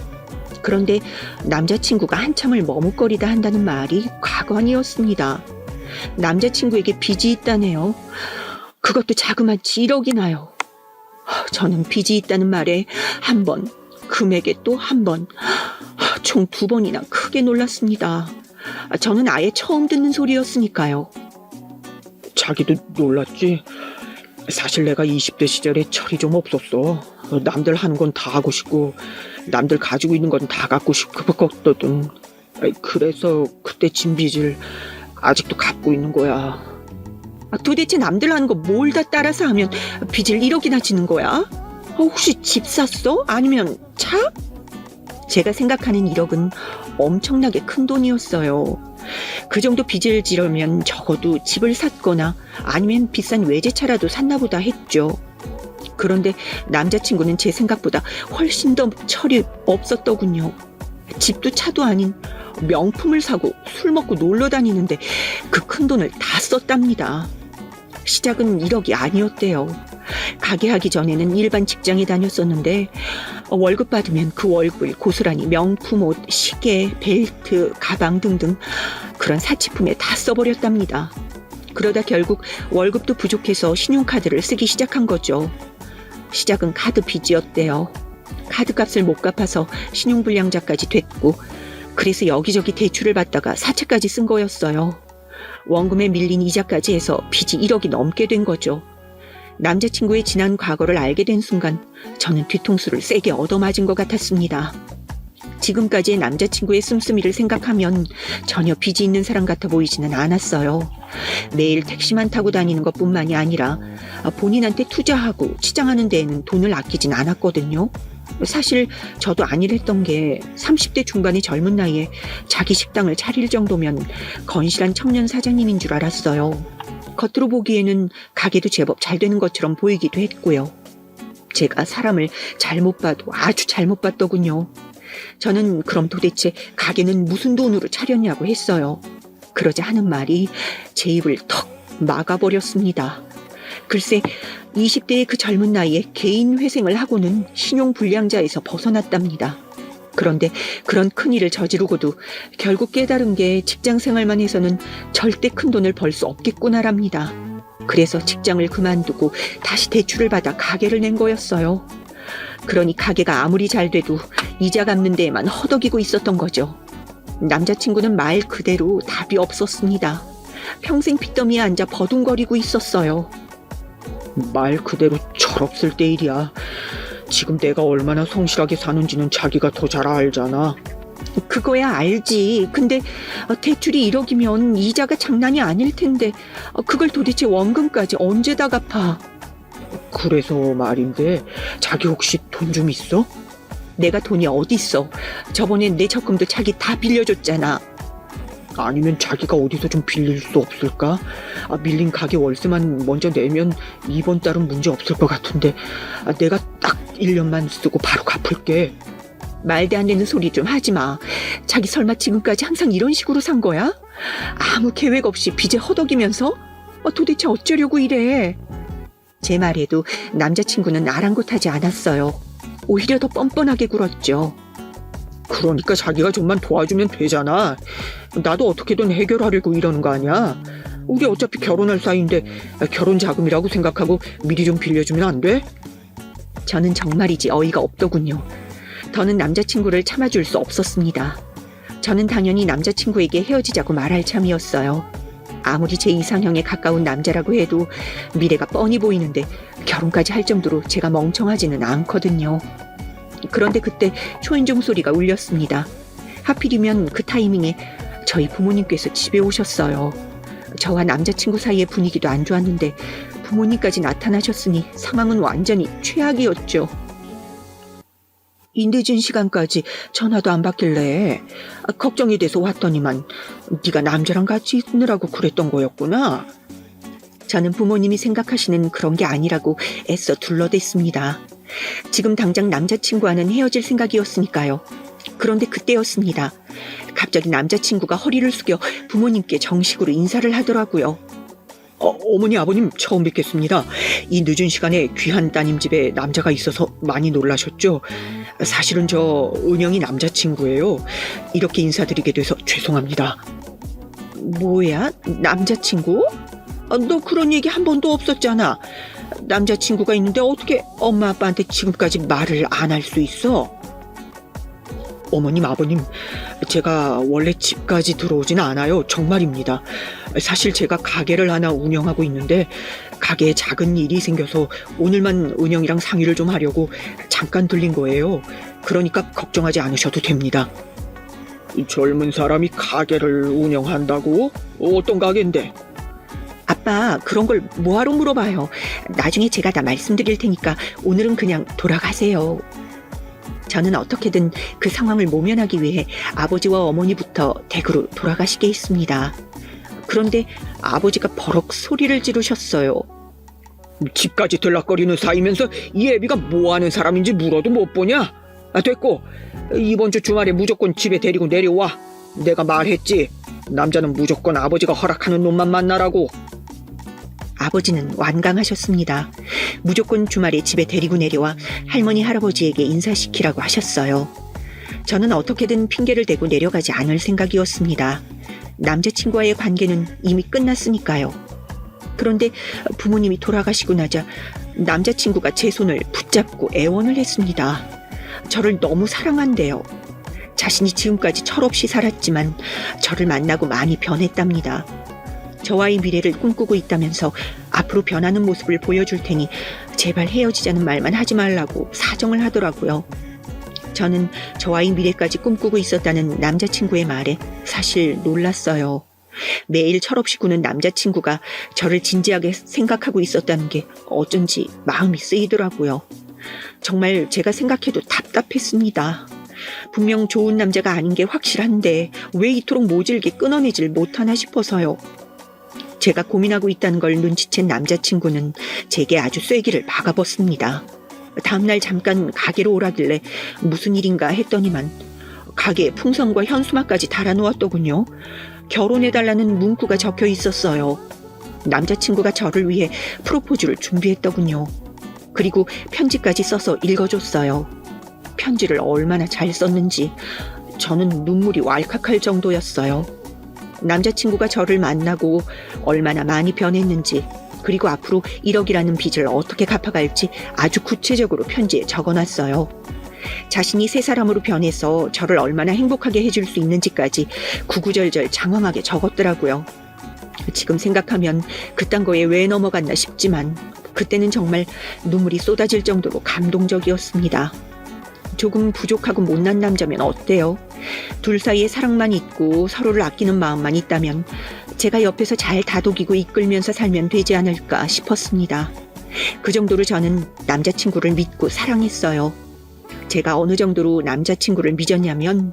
그런데 남자친구가 한참을 머뭇거리다 한다는 말이 과관이었습니다. 남자친구에게 빚이 있다네요. 그것도 자그마치 1억이나요. 저는 빚이 있다는 말에 한 번, 금액에 또 한 번, 총 2번이나 크게 놀랐습니다. 저는 아예 처음 듣는 소리였으니까요. 자기도 놀랐지? 사실 내가 20대 시절에 철이 좀 없었어. 남들 하는 건 다 하고 싶고 남들 가지고 있는 건 다 갖고 싶었거든. 그래서 그때 진 빚을 아직도 갚고 있는 거야. 도대체 남들 하는 거 뭘 다 따라서 하면 빚을 1억이나 지는 거야? 혹시 집 샀어? 아니면 차? 제가 생각하는 1억은 엄청나게 큰 돈이었어요. 그 정도 빚을 지려면 적어도 집을 샀거나 아니면 비싼 외제차라도 샀나 보다 했죠. 그런데 남자친구는 제 생각보다 훨씬 더 철이 없었더군요. 집도 차도 아닌 명품을 사고 술 먹고 놀러 다니는데 그 큰 돈을 다 썼답니다. 시작은 1억이 아니었대요. 가게 하기 전에는 일반 직장에 다녔었는데 월급 받으면 그 월급을 고스란히 명품 옷, 시계, 벨트, 가방 등등 그런 사치품에 다 써버렸답니다. 그러다 결국 월급도 부족해서 신용카드를 쓰기 시작한 거죠. 시작은 카드 빚이었대요. 카드값을 못 갚아서 신용불량자까지 됐고 그래서 여기저기 대출을 받다가 사채까지 쓴 거였어요. 원금에 밀린 이자까지 해서 빚이 1억이 넘게 된 거죠. 남자친구의 지난 과거를 알게 된 순간 저는 뒤통수를 세게 얻어맞은 것 같았습니다. 지금까지의 남자친구의 씀씀이를 생각하면 전혀 빚이 있는 사람 같아 보이지는 않았어요. 매일 택시만 타고 다니는 것뿐만이 아니라 본인한테 투자하고 치장하는 데에는 돈을 아끼진 않았거든요. 사실 저도 아니랬던 게 30대 중반의 젊은 나이에 자기 식당을 차릴 정도면 건실한 청년 사장님인 줄 알았어요. 겉으로 보기에는 가게도 제법 잘 되는 것처럼 보이기도 했고요. 제가 사람을 잘못 봐도 아주 잘못 봤더군요. 저는 그럼 도대체 가게는 무슨 돈으로 차렸냐고 했어요. 그러자 하는 말이 제 입을 턱 막아버렸습니다. 글쎄 20대의 그 젊은 나이에 개인 회생을 하고는 신용불량자에서 벗어났답니다. 그런데 그런 큰일을 저지르고도 결국 깨달은 게 직장생활만 해서는 절대 큰 돈을 벌 수 없겠구나랍니다. 그래서 직장을 그만두고 다시 대출을 받아 가게를 낸 거였어요. 그러니 가게가 아무리 잘 돼도 이자 갚는 데에만 허덕이고 있었던 거죠. 남자친구는 말 그대로 답이 없었습니다. 평생 빚더미에 앉아 버둥거리고 있었어요. 말 그대로 철없을 때 일이야. 지금 내가 얼마나 성실하게 사는지는 자기가 더 잘 알잖아. 그거야 알지. 근데 대출이 1억이면 이자가 장난이 아닐 텐데 그걸 도대체 원금까지 언제 다 갚아? 그래서 말인데 자기 혹시 돈 좀 있어? 내가 돈이 어딨어. 저번에 내 적금도 자기 다 빌려줬잖아. 아니면 자기가 어디서 좀 빌릴 수 없을까? 밀린 가게 월세만 먼저 내면 이번 달은 문제 없을 것 같은데 내가 딱 1년만 쓰고 바로 갚을게. 말도 안 되는 소리 좀 하지 마. 자기 설마 지금까지 항상 이런 식으로 산 거야? 아무 계획 없이 빚에 허덕이면서? 도대체 어쩌려고 이래? 제 말에도 남자친구는 아랑곳하지 않았어요. 오히려 더 뻔뻔하게 굴었죠. 그러니까 자기가 좀만 도와주면 되잖아. 나도 어떻게든 해결하려고 이러는 거 아니야. 우리 어차피 결혼할 사이인데 결혼 자금이라고 생각하고 미리 좀 빌려주면 안 돼? 저는 정말이지 어이가 없더군요. 더는 남자친구를 참아줄 수 없었습니다. 저는 당연히 남자친구에게 헤어지자고 말할 참이었어요. 아무리 제 이상형에 가까운 남자라고 해도 미래가 뻔히 보이는데 결혼까지 할 정도로 제가 멍청하지는 않거든요. 그런데 그때 초인종 소리가 울렸습니다. 하필이면 그 타이밍에 저희 부모님께서 집에 오셨어요. 저와 남자친구 사이의 분위기도 안 좋았는데 부모님까지 나타나셨으니 상황은 완전히 최악이었죠. 이 늦은 시간까지 전화도 안 받길래 걱정이 돼서 왔더니만 네가 남자랑 같이 있느라고 그랬던 거였구나. 저는 부모님이 생각하시는 그런 게 아니라고 애써 둘러댔습니다. 지금 당장 남자친구와는 헤어질 생각이었으니까요. 그런데 그때였습니다. 갑자기 남자친구가 허리를 숙여 부모님께 정식으로 인사를 하더라고요. 어머니 아버님 처음 뵙겠습니다. 이 늦은 시간에 귀한 따님 집에 남자가 있어서 많이 놀라셨죠? 사실은 저 은영이 남자친구예요. 이렇게 인사드리게 돼서 죄송합니다. 뭐야? 남자친구? 너 그런 얘기 한 번도 없었잖아. 남자친구가 있는데 어떻게 엄마 아빠한테 지금까지 말을 안 할 수 있어? 어머님 아버님, 제가 원래 집까지 들어오진 않아요. 정말입니다. 사실 제가 가게를 하나 운영하고 있는데 가게에 작은 일이 생겨서 오늘만 은영이랑 상의를 좀 하려고 잠깐 들린 거예요. 그러니까 걱정하지 않으셔도 됩니다. 젊은 사람이 가게를 운영한다고? 어떤 가게인데? 아빠, 그런 걸 뭐하러 물어봐요. 나중에 제가 다 말씀드릴 테니까 오늘은 그냥 돌아가세요. 저는 어떻게든 그 상황을 모면하기 위해 아버지와 어머니부터 댁으로 돌아가시게 했습니다. 그런데 아버지가 버럭 소리를 지르셨어요. 집까지 들락거리는 사이면서 이 애비가 뭐하는 사람인지 물어도 못 보냐? 됐고, 이번 주 주말에 무조건 집에 데리고 내려와. 내가 말했지. 남자는 무조건 아버지가 허락하는 놈만 만나라고. 아버지는 완강하셨습니다. 무조건 주말에 집에 데리고 내려와 할머니 할아버지에게 인사시키라고 하셨어요. 저는 어떻게든 핑계를 대고 내려가지 않을 생각이었습니다. 남자친구와의 관계는 이미 끝났으니까요. 그런데 부모님이 돌아가시고 나자 남자친구가 제 손을 붙잡고 애원을 했습니다. 저를 너무 사랑한대요. 자신이 지금까지 철없이 살았지만 저를 만나고 많이 변했답니다. 저와의 미래를 꿈꾸고 있다면서 앞으로 변하는 모습을 보여줄 테니 제발 헤어지자는 말만 하지 말라고 사정을 하더라고요. 저는 저와의 미래까지 꿈꾸고 있었다는 남자친구의 말에 사실 놀랐어요. 매일 철없이 구는 남자친구가 저를 진지하게 생각하고 있었다는 게 어쩐지 마음이 쓰이더라고요. 정말 제가 생각해도 답답했습니다. 분명 좋은 남자가 아닌 게 확실한데 왜 이토록 모질게 끊어내질 못하나 싶어서요. 제가 고민하고 있다는 걸 눈치챈 남자친구는 제게 아주 쐐기를 박아봤습니다. 다음날 잠깐 가게로 오라길래 무슨 일인가 했더니만 가게에 풍선과 현수막까지 달아놓았더군요. 결혼해달라는 문구가 적혀 있었어요. 남자친구가 저를 위해 프로포즈를 준비했더군요. 그리고 편지까지 써서 읽어줬어요. 편지를 얼마나 잘 썼는지 저는 눈물이 왈칵할 정도였어요. 남자친구가 저를 만나고 얼마나 많이 변했는지, 그리고 앞으로 1억이라는 빚을 어떻게 갚아갈지 아주 구체적으로 편지에 적어놨어요. 자신이 새 사람으로 변해서 저를 얼마나 행복하게 해줄 수 있는지까지 구구절절 장황하게 적었더라고요. 지금 생각하면 그딴 거에 왜 넘어갔나 싶지만 그때는 정말 눈물이 쏟아질 정도로 감동적이었습니다. 조금 부족하고 못난 남자면 어때요? 둘 사이에 사랑만 있고 서로를 아끼는 마음만 있다면 제가 옆에서 잘 다독이고 이끌면서 살면 되지 않을까 싶었습니다. 그 정도로 저는 남자친구를 믿고 사랑했어요. 제가 어느 정도로 남자친구를 믿었냐면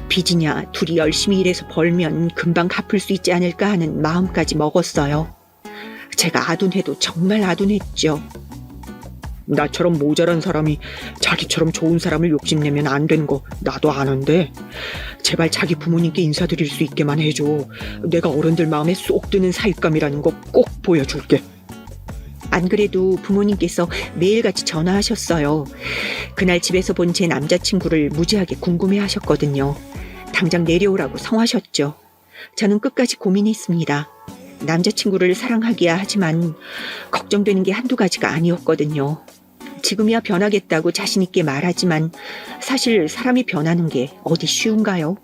빚이냐 둘이 열심히 일해서 벌면 금방 갚을 수 있지 않을까 하는 마음까지 먹었어요. 제가 아둔해도 정말 아둔했죠. 나처럼 모자란 사람이 자기처럼 좋은 사람을 욕심내면 안 되는 거 나도 아는데 제발 자기 부모님께 인사드릴 수 있게만 해줘. 내가 어른들 마음에 쏙 드는 사윗감이라는 거 꼭 보여줄게. 안 그래도 부모님께서 매일같이 전화하셨어요. 그날 집에서 본 제 남자친구를 무지하게 궁금해하셨거든요. 당장 내려오라고 성하셨죠. 저는 끝까지 고민했습니다. 남자친구를 사랑하기야 하지만 걱정되는 게 한두 가지가 아니었거든요. 지금이야 변하겠다고 자신있게 말하지만 사실 사람이 변하는 게 어디 쉬운가요?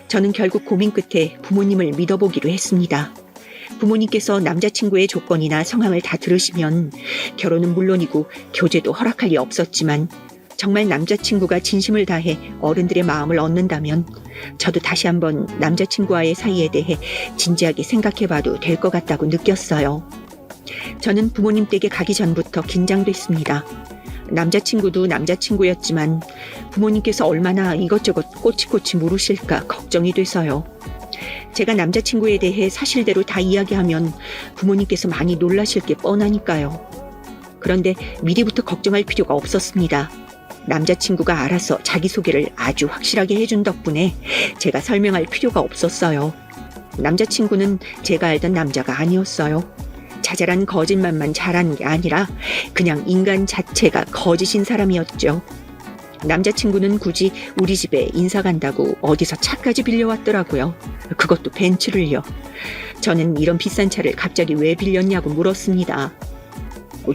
저는 결국 고민 끝에 부모님을 믿어보기로 했습니다. 부모님께서 남자친구의 조건이나 성함을 다 들으시면 결혼은 물론이고 교제도 허락할 리 없었지만 정말 남자친구가 진심을 다해 어른들의 마음을 얻는다면 저도 다시 한번 남자친구와의 사이에 대해 진지하게 생각해봐도 될 것 같다고 느꼈어요. 저는 부모님 댁에 가기 전부터 긴장됐습니다. 남자친구도 남자친구였지만 부모님께서 얼마나 이것저것 꼬치꼬치 물으실까 걱정이 돼서요. 제가 남자친구에 대해 사실대로 다 이야기하면 부모님께서 많이 놀라실 게 뻔하니까요. 그런데 미리부터 걱정할 필요가 없었습니다. 남자친구가 알아서 자기소개를 아주 확실하게 해준 덕분에 제가 설명할 필요가 없었어요. 남자친구는 제가 알던 남자가 아니었어요. 자잘한 거짓말만 잘하는 게 아니라 그냥 인간 자체가 거짓인 사람이었죠. 남자친구는 굳이 우리 집에 인사 간다고 어디서 차까지 빌려왔더라고요. 그것도 벤츠를요. 저는 이런 비싼 차를 갑자기 왜 빌렸냐고 물었습니다.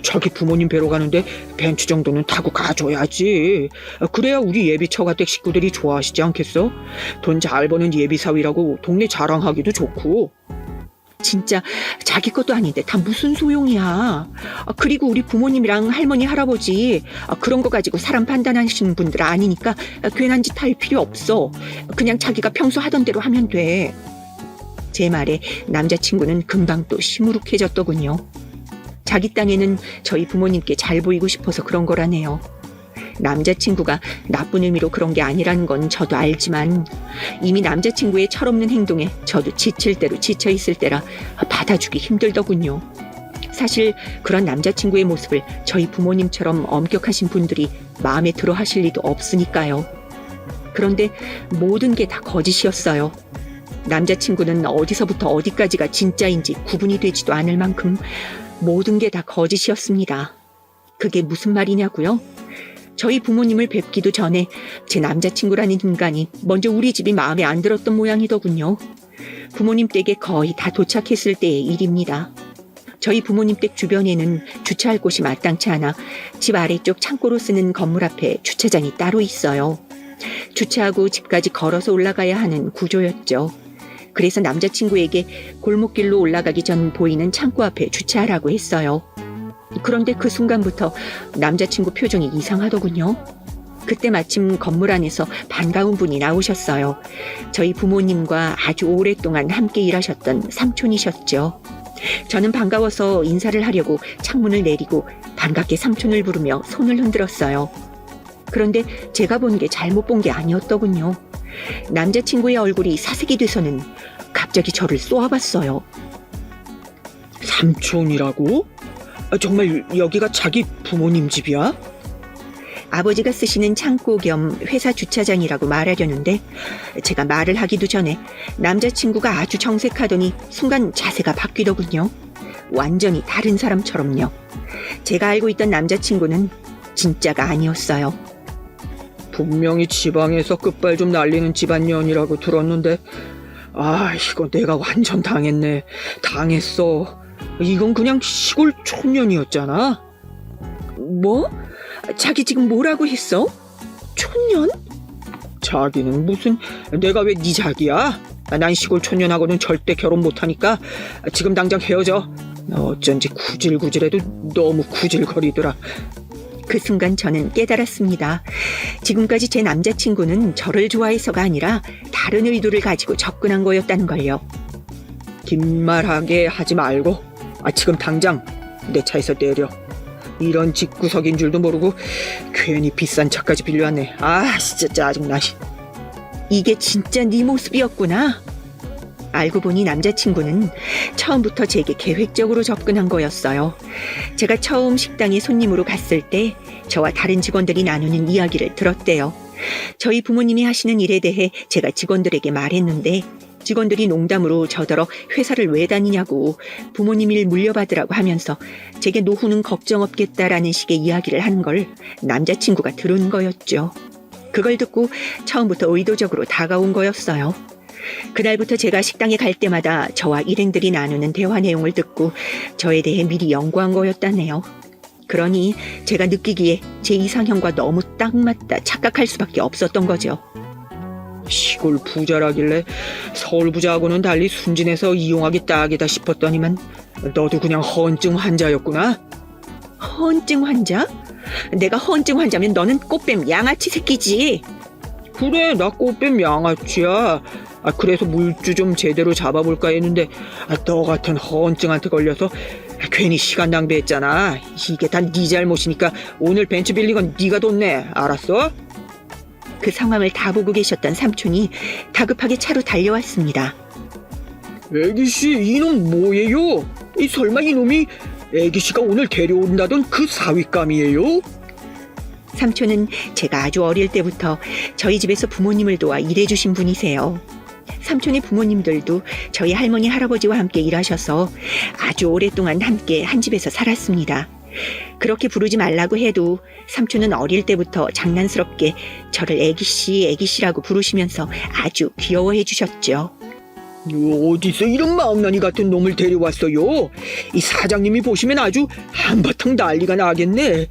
자기 부모님 뵈러 가는데 벤츠 정도는 타고 가줘야지. 그래야 우리 예비 처가댁 식구들이 좋아하시지 않겠어? 돈 잘 버는 예비사위라고 동네 자랑하기도 좋고. 진짜 자기 것도 아닌데 다 무슨 소용이야. 그리고 우리 부모님이랑 할머니 할아버지 그런 거 가지고 사람 판단하시는 분들 아니니까 괜한 짓 할 필요 없어. 그냥 자기가 평소 하던 대로 하면 돼. 제 말에 남자친구는 금방 또 시무룩해졌더군요. 자기 딴에는 저희 부모님께 잘 보이고 싶어서 그런 거라네요. 남자친구가 나쁜 의미로 그런 게 아니라는 건 저도 알지만 이미 남자친구의 철없는 행동에 저도 지칠 대로 지쳐있을 때라 받아주기 힘들더군요. 사실 그런 남자친구의 모습을 저희 부모님처럼 엄격하신 분들이 마음에 들어 하실 리도 없으니까요. 그런데 모든 게 다 거짓이었어요. 남자친구는 어디서부터 어디까지가 진짜인지 구분이 되지도 않을 만큼 모든 게 다 거짓이었습니다. 그게 무슨 말이냐고요? 저희 부모님을 뵙기도 전에 제 남자친구라는 인간이 먼저 우리 집이 마음에 안 들었던 모양이더군요. 부모님 댁에 거의 다 도착했을 때의 일입니다. 저희 부모님 댁 주변에는 주차할 곳이 마땅치 않아 집 아래쪽 창고로 쓰는 건물 앞에 주차장이 따로 있어요. 주차하고 집까지 걸어서 올라가야 하는 구조였죠. 그래서 남자친구에게 골목길로 올라가기 전 보이는 창고 앞에 주차하라고 했어요. 그런데 그 순간부터 남자친구 표정이 이상하더군요. 그때 마침 건물 안에서 반가운 분이 나오셨어요. 저희 부모님과 아주 오랫동안 함께 일하셨던 삼촌이셨죠. 저는 반가워서 인사를 하려고 창문을 내리고 반갑게 삼촌을 부르며 손을 흔들었어요. 그런데 제가 본 게 잘못 본 게 아니었더군요. 남자친구의 얼굴이 사색이 돼서는 갑자기 저를 쏘아봤어요. 삼촌이라고? 정말 여기가 자기 부모님 집이야? 아버지가 쓰시는 창고 겸 회사 주차장이라고 말하려는데 제가 말을 하기도 전에 남자친구가 아주 정색하더니 순간 자세가 바뀌더군요. 완전히 다른 사람처럼요. 제가 알고 있던 남자친구는 진짜가 아니었어요. 분명히 지방에서 끝발 좀 날리는 집안년이라고 들었는데 이거 내가 완전 당했네. 당했어. 이건 그냥 시골 촌년이었잖아. 뭐? 자기 지금 뭐라고 했어? 촌년? 자기는 무슨, 내가 왜 네 자기야? 난 시골 촌년하고는 절대 결혼 못하니까 지금 당장 헤어져. 어쩐지 구질구질해도 너무 구질거리더라. 그 순간 저는 깨달았습니다. 지금까지 제 남자친구는 저를 좋아해서가 아니라 다른 의도를 가지고 접근한 거였다는 걸요. 긴 말하게 하지 말고 지금 당장 내 차에서 내려. 이런 집구석인 줄도 모르고 괜히 비싼 차까지 빌려왔네. 진짜 짜증나. 이게 진짜 네 모습이었구나. 알고 보니 남자친구는 처음부터 제게 계획적으로 접근한 거였어요. 제가 처음 식당에 손님으로 갔을 때 저와 다른 직원들이 나누는 이야기를 들었대요. 저희 부모님이 하시는 일에 대해 제가 직원들에게 말했는데 직원들이 농담으로 저더러 회사를 왜 다니냐고 부모님 일 물려받으라고 하면서 제게 노후는 걱정 없겠다라는 식의 이야기를 한 걸 남자친구가 들은 거였죠. 그걸 듣고 처음부터 의도적으로 다가온 거였어요. 그날부터 제가 식당에 갈 때마다 저와 일행들이 나누는 대화 내용을 듣고 저에 대해 미리 연구한 거였다네요. 그러니 제가 느끼기에 제 이상형과 너무 딱 맞다 착각할 수밖에 없었던 거죠. 시골 부자라길래 서울 부자하고는 달리 순진해서 이용하기 딱이다 싶었더니만 너도 그냥 허언증 환자였구나. 허언증 환자? 내가 허언증 환자면 너는 꽃뱀 양아치 새끼지. 그래, 나 꽃뱀 양아치야. 그래서 물주 좀 제대로 잡아볼까 했는데 너 같은 허언증한테 걸려서 괜히 시간 낭비했잖아. 이게 다 네 잘못이니까 오늘 벤츠 빌린 건 네가 돈 내. 알았어? 그 상황을 다 보고 계셨던 삼촌이 다급하게 차로 달려왔습니다. 애기씨, 이놈 뭐예요? 설마 이놈이 애기씨가 오늘 데려온다던 그 사윗감이에요? 삼촌은 제가 아주 어릴 때부터 저희 집에서 부모님을 도와 일해주신 분이세요. 삼촌의 부모님들도 저희 할머니 할아버지와 함께 일하셔서 아주 오랫동안 함께 한 집에서 살았습니다. 그렇게 부르지 말라고 해도 삼촌은 어릴 때부터 장난스럽게 저를 애기씨 애기씨라고 부르시면서 아주 귀여워해 주셨죠. 어디서 이런 마음난이 같은 놈을 데려왔어요? 이 사장님이 보시면 아주 한바탕 난리가 나겠네.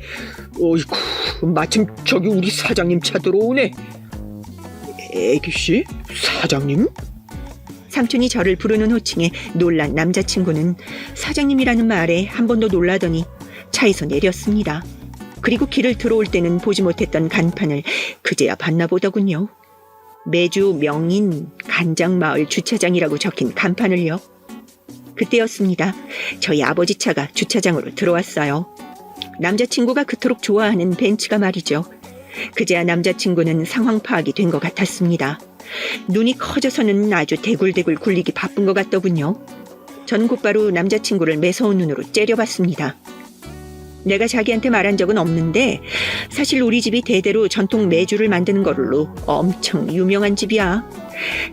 어이구, 마침 저기 우리 사장님 차 들어오네. 애기씨? 사장님? 삼촌이 저를 부르는 호칭에 놀란 남자친구는 사장님이라는 말에 한 번 더 놀라더니 차에서 내렸습니다. 그리고 길을 들어올 때는 보지 못했던 간판을 그제야 봤나 보더군요. 매주 명인 간장마을 주차장이라고 적힌 간판을요. 그때였습니다. 저희 아버지 차가 주차장으로 들어왔어요. 남자친구가 그토록 좋아하는 벤츠가 말이죠. 그제야 남자친구는 상황 파악이 된 것 같았습니다. 눈이 커져서는 아주 대굴대굴 굴리기 바쁜 것 같더군요. 전 곧바로 남자친구를 매서운 눈으로 째려봤습니다. 내가 자기한테 말한 적은 없는데 사실 우리 집이 대대로 전통 메주를 만드는 걸로 엄청 유명한 집이야.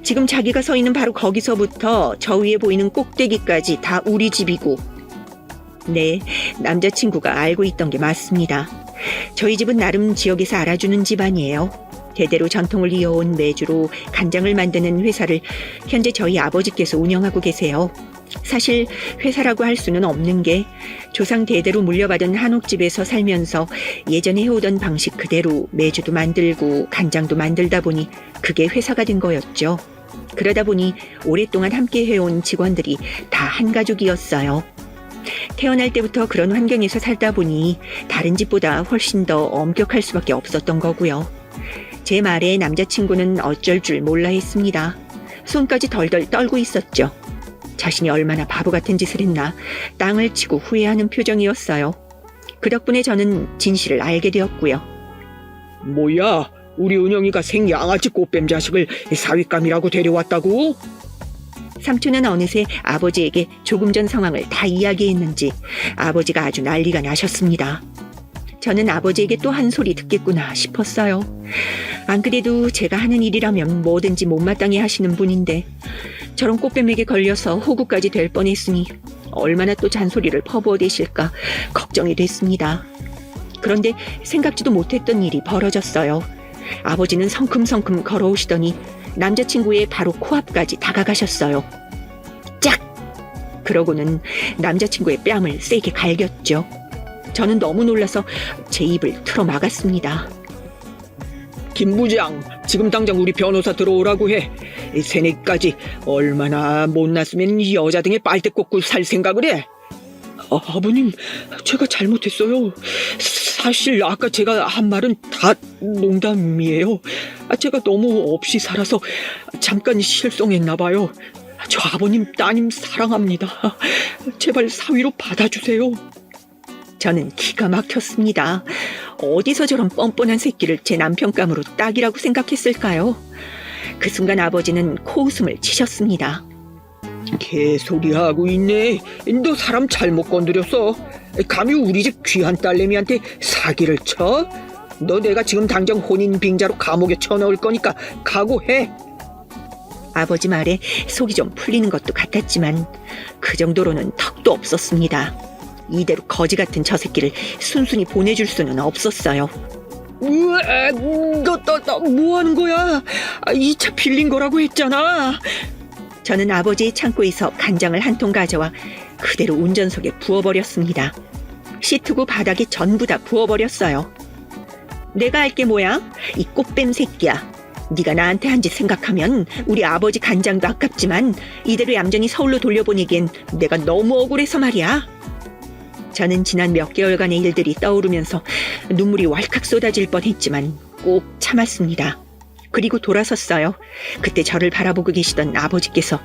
지금 자기가 서 있는 바로 거기서부터 저 위에 보이는 꼭대기까지 다 우리 집이고. 네, 남자친구가 알고 있던 게 맞습니다. 저희 집은 나름 지역에서 알아주는 집안이에요. 대대로 전통을 이어온 메주로 간장을 만드는 회사를 현재 저희 아버지께서 운영하고 계세요. 사실 회사라고 할 수는 없는 게 조상 대대로 물려받은 한옥집에서 살면서 예전에 해오던 방식 그대로 메주도 만들고 간장도 만들다 보니 그게 회사가 된 거였죠. 그러다 보니 오랫동안 함께 해온 직원들이 다 한 가족이었어요. 태어날 때부터 그런 환경에서 살다 보니 다른 집보다 훨씬 더 엄격할 수밖에 없었던 거고요. 제 말에 남자친구는 어쩔 줄 몰라 했습니다. 손까지 덜덜 떨고 있었죠. 자신이 얼마나 바보 같은 짓을 했나 땅을 치고 후회하는 표정이었어요. 그 덕분에 저는 진실을 알게 되었고요. 뭐야, 우리 은영이가 생양아치 꽃뱀 자식을 사윗감이라고 데려왔다고? 삼촌은 어느새 아버지에게 조금 전 상황을 다 이야기했는지 아버지가 아주 난리가 나셨습니다. 저는 아버지에게 또 한 소리 듣겠구나 싶었어요. 안 그래도 제가 하는 일이라면 뭐든지 못마땅해 하시는 분인데 저런 꽃뱀에게 걸려서 호구까지 될 뻔했으니 얼마나 또 잔소리를 퍼부어대실까 걱정이 됐습니다. 그런데 생각지도 못했던 일이 벌어졌어요. 아버지는 성큼성큼 걸어오시더니 남자친구의 바로 코앞까지 다가가셨어요. 짝! 그러고는 남자친구의 뺨을 세게 갈겼죠. 저는 너무 놀라서 제 입을 틀어 막았습니다. 김 부장, 지금 당장 우리 변호사 들어오라고 해. 새내기까지 얼마나 못났으면 이 여자 등에 빨대 꽂고 살 생각을 해. 아버님, 제가 잘못했어요. 사실 아까 제가 한 말은 다 농담이에요. 제가 너무 없이 살아서 잠깐 실성했나 봐요. 저 아버님 따님 사랑합니다. 제발 사위로 받아주세요. 저는 기가 막혔습니다. 어디서 저런 뻔뻔한 새끼를 제 남편감으로 딱이라고 생각했을까요? 그 순간 아버지는 코웃음을 치셨습니다. 개소리하고 있네. 너 사람 잘못 건드렸어. 감히 우리 집 귀한 딸내미한테 사기를 쳐? 너 내가 지금 당장 혼인 빙자로 감옥에 쳐넣을 거니까 각오해. 아버지 말에 속이 좀 풀리는 것도 같았지만 그 정도로는 턱도 없었습니다. 이대로 거지 같은 저 새끼를 순순히 보내줄 수는 없었어요. 우와, 너 뭐 하는 거야? 이 차 빌린 거라고 했잖아. 저는 아버지의 창고에서 간장을 한 통 가져와 그대로 운전석에 부어버렸습니다. 시트고 바닥에 전부 다 부어버렸어요. 내가 할 게 뭐야? 이 꽃뱀 새끼야. 네가 나한테 한 짓 생각하면 우리 아버지 간장도 아깝지만 이대로 얌전히 서울로 돌려보내기엔 내가 너무 억울해서 말이야. 저는 지난 몇 개월간의 일들이 떠오르면서 눈물이 왈칵 쏟아질 뻔했지만 꼭 참았습니다. 그리고 돌아섰어요. 그때 저를 바라보고 계시던 아버지께서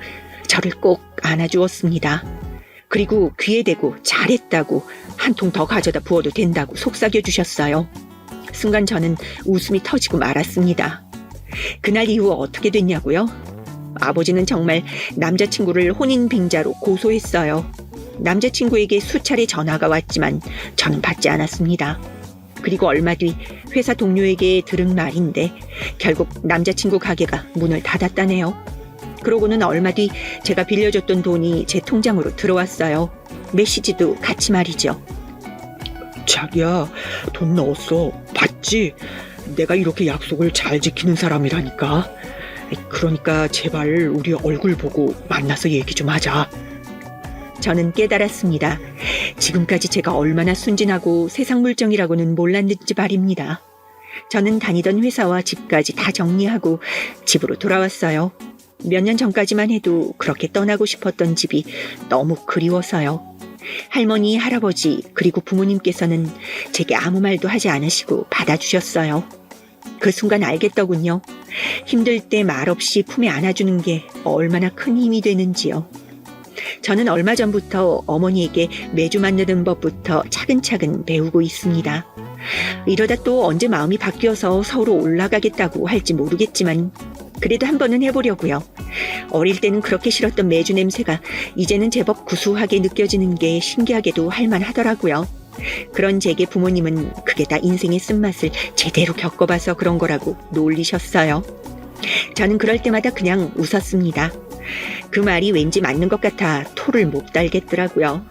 저를 꼭 안아주었습니다. 그리고 귀에 대고 잘했다고 한 통 더 가져다 부어도 된다고 속삭여 주셨어요. 순간 저는 웃음이 터지고 말았습니다. 그날 이후 어떻게 됐냐고요? 아버지는 정말 남자친구를 혼인 빙자로 고소했어요. 남자친구에게 수차례 전화가 왔지만 저는 받지 않았습니다. 그리고 얼마 뒤 회사 동료에게 들은 말인데 결국 남자친구 가게가 문을 닫았다네요. 그러고는 얼마 뒤 제가 빌려줬던 돈이 제 통장으로 들어왔어요. 메시지도 같이 말이죠. 자기야, 돈 넣었어. 봤지? 내가 이렇게 약속을 잘 지키는 사람이라니까. 그러니까 제발 우리 얼굴 보고 만나서 얘기 좀 하자. 저는 깨달았습니다. 지금까지 제가 얼마나 순진하고 세상 물정이라고는 몰랐는지 말입니다. 저는 다니던 회사와 집까지 다 정리하고 집으로 돌아왔어요. 몇 년 전까지만 해도 그렇게 떠나고 싶었던 집이 너무 그리워서요. 할머니, 할아버지, 그리고 부모님께서는 제게 아무 말도 하지 않으시고 받아주셨어요. 그 순간 알겠더군요. 힘들 때 말없이 품에 안아주는 게 얼마나 큰 힘이 되는지요. 저는 얼마 전부터 어머니에게 메주 만드는 법부터 차근차근 배우고 있습니다. 이러다 또 언제 마음이 바뀌어서 서울로 올라가겠다고 할지 모르겠지만 그래도 한 번은 해보려고요. 어릴 때는 그렇게 싫었던 매주 냄새가 이제는 제법 구수하게 느껴지는 게 신기하게도 할만하더라고요. 그런 제게 부모님은 그게 다 인생의 쓴맛을 제대로 겪어봐서 그런 거라고 놀리셨어요. 저는 그럴 때마다 그냥 웃었습니다. 그 말이 왠지 맞는 것 같아 토를 못 달겠더라고요.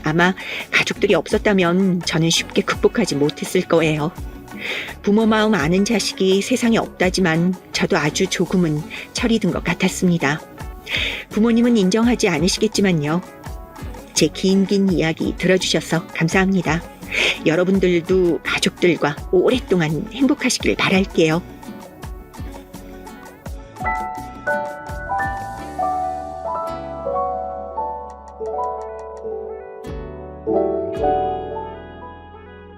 아마 가족들이 없었다면 저는 쉽게 극복하지 못했을 거예요. 부모 마음 아는 자식이 세상에 없다지만 저도 아주 조금은 철이 든 것 같았습니다. 부모님은 인정하지 않으시겠지만요. 제 긴 이야기 들어주셔서 감사합니다. 여러분들도 가족들과 오랫동안 행복하시길 바랄게요.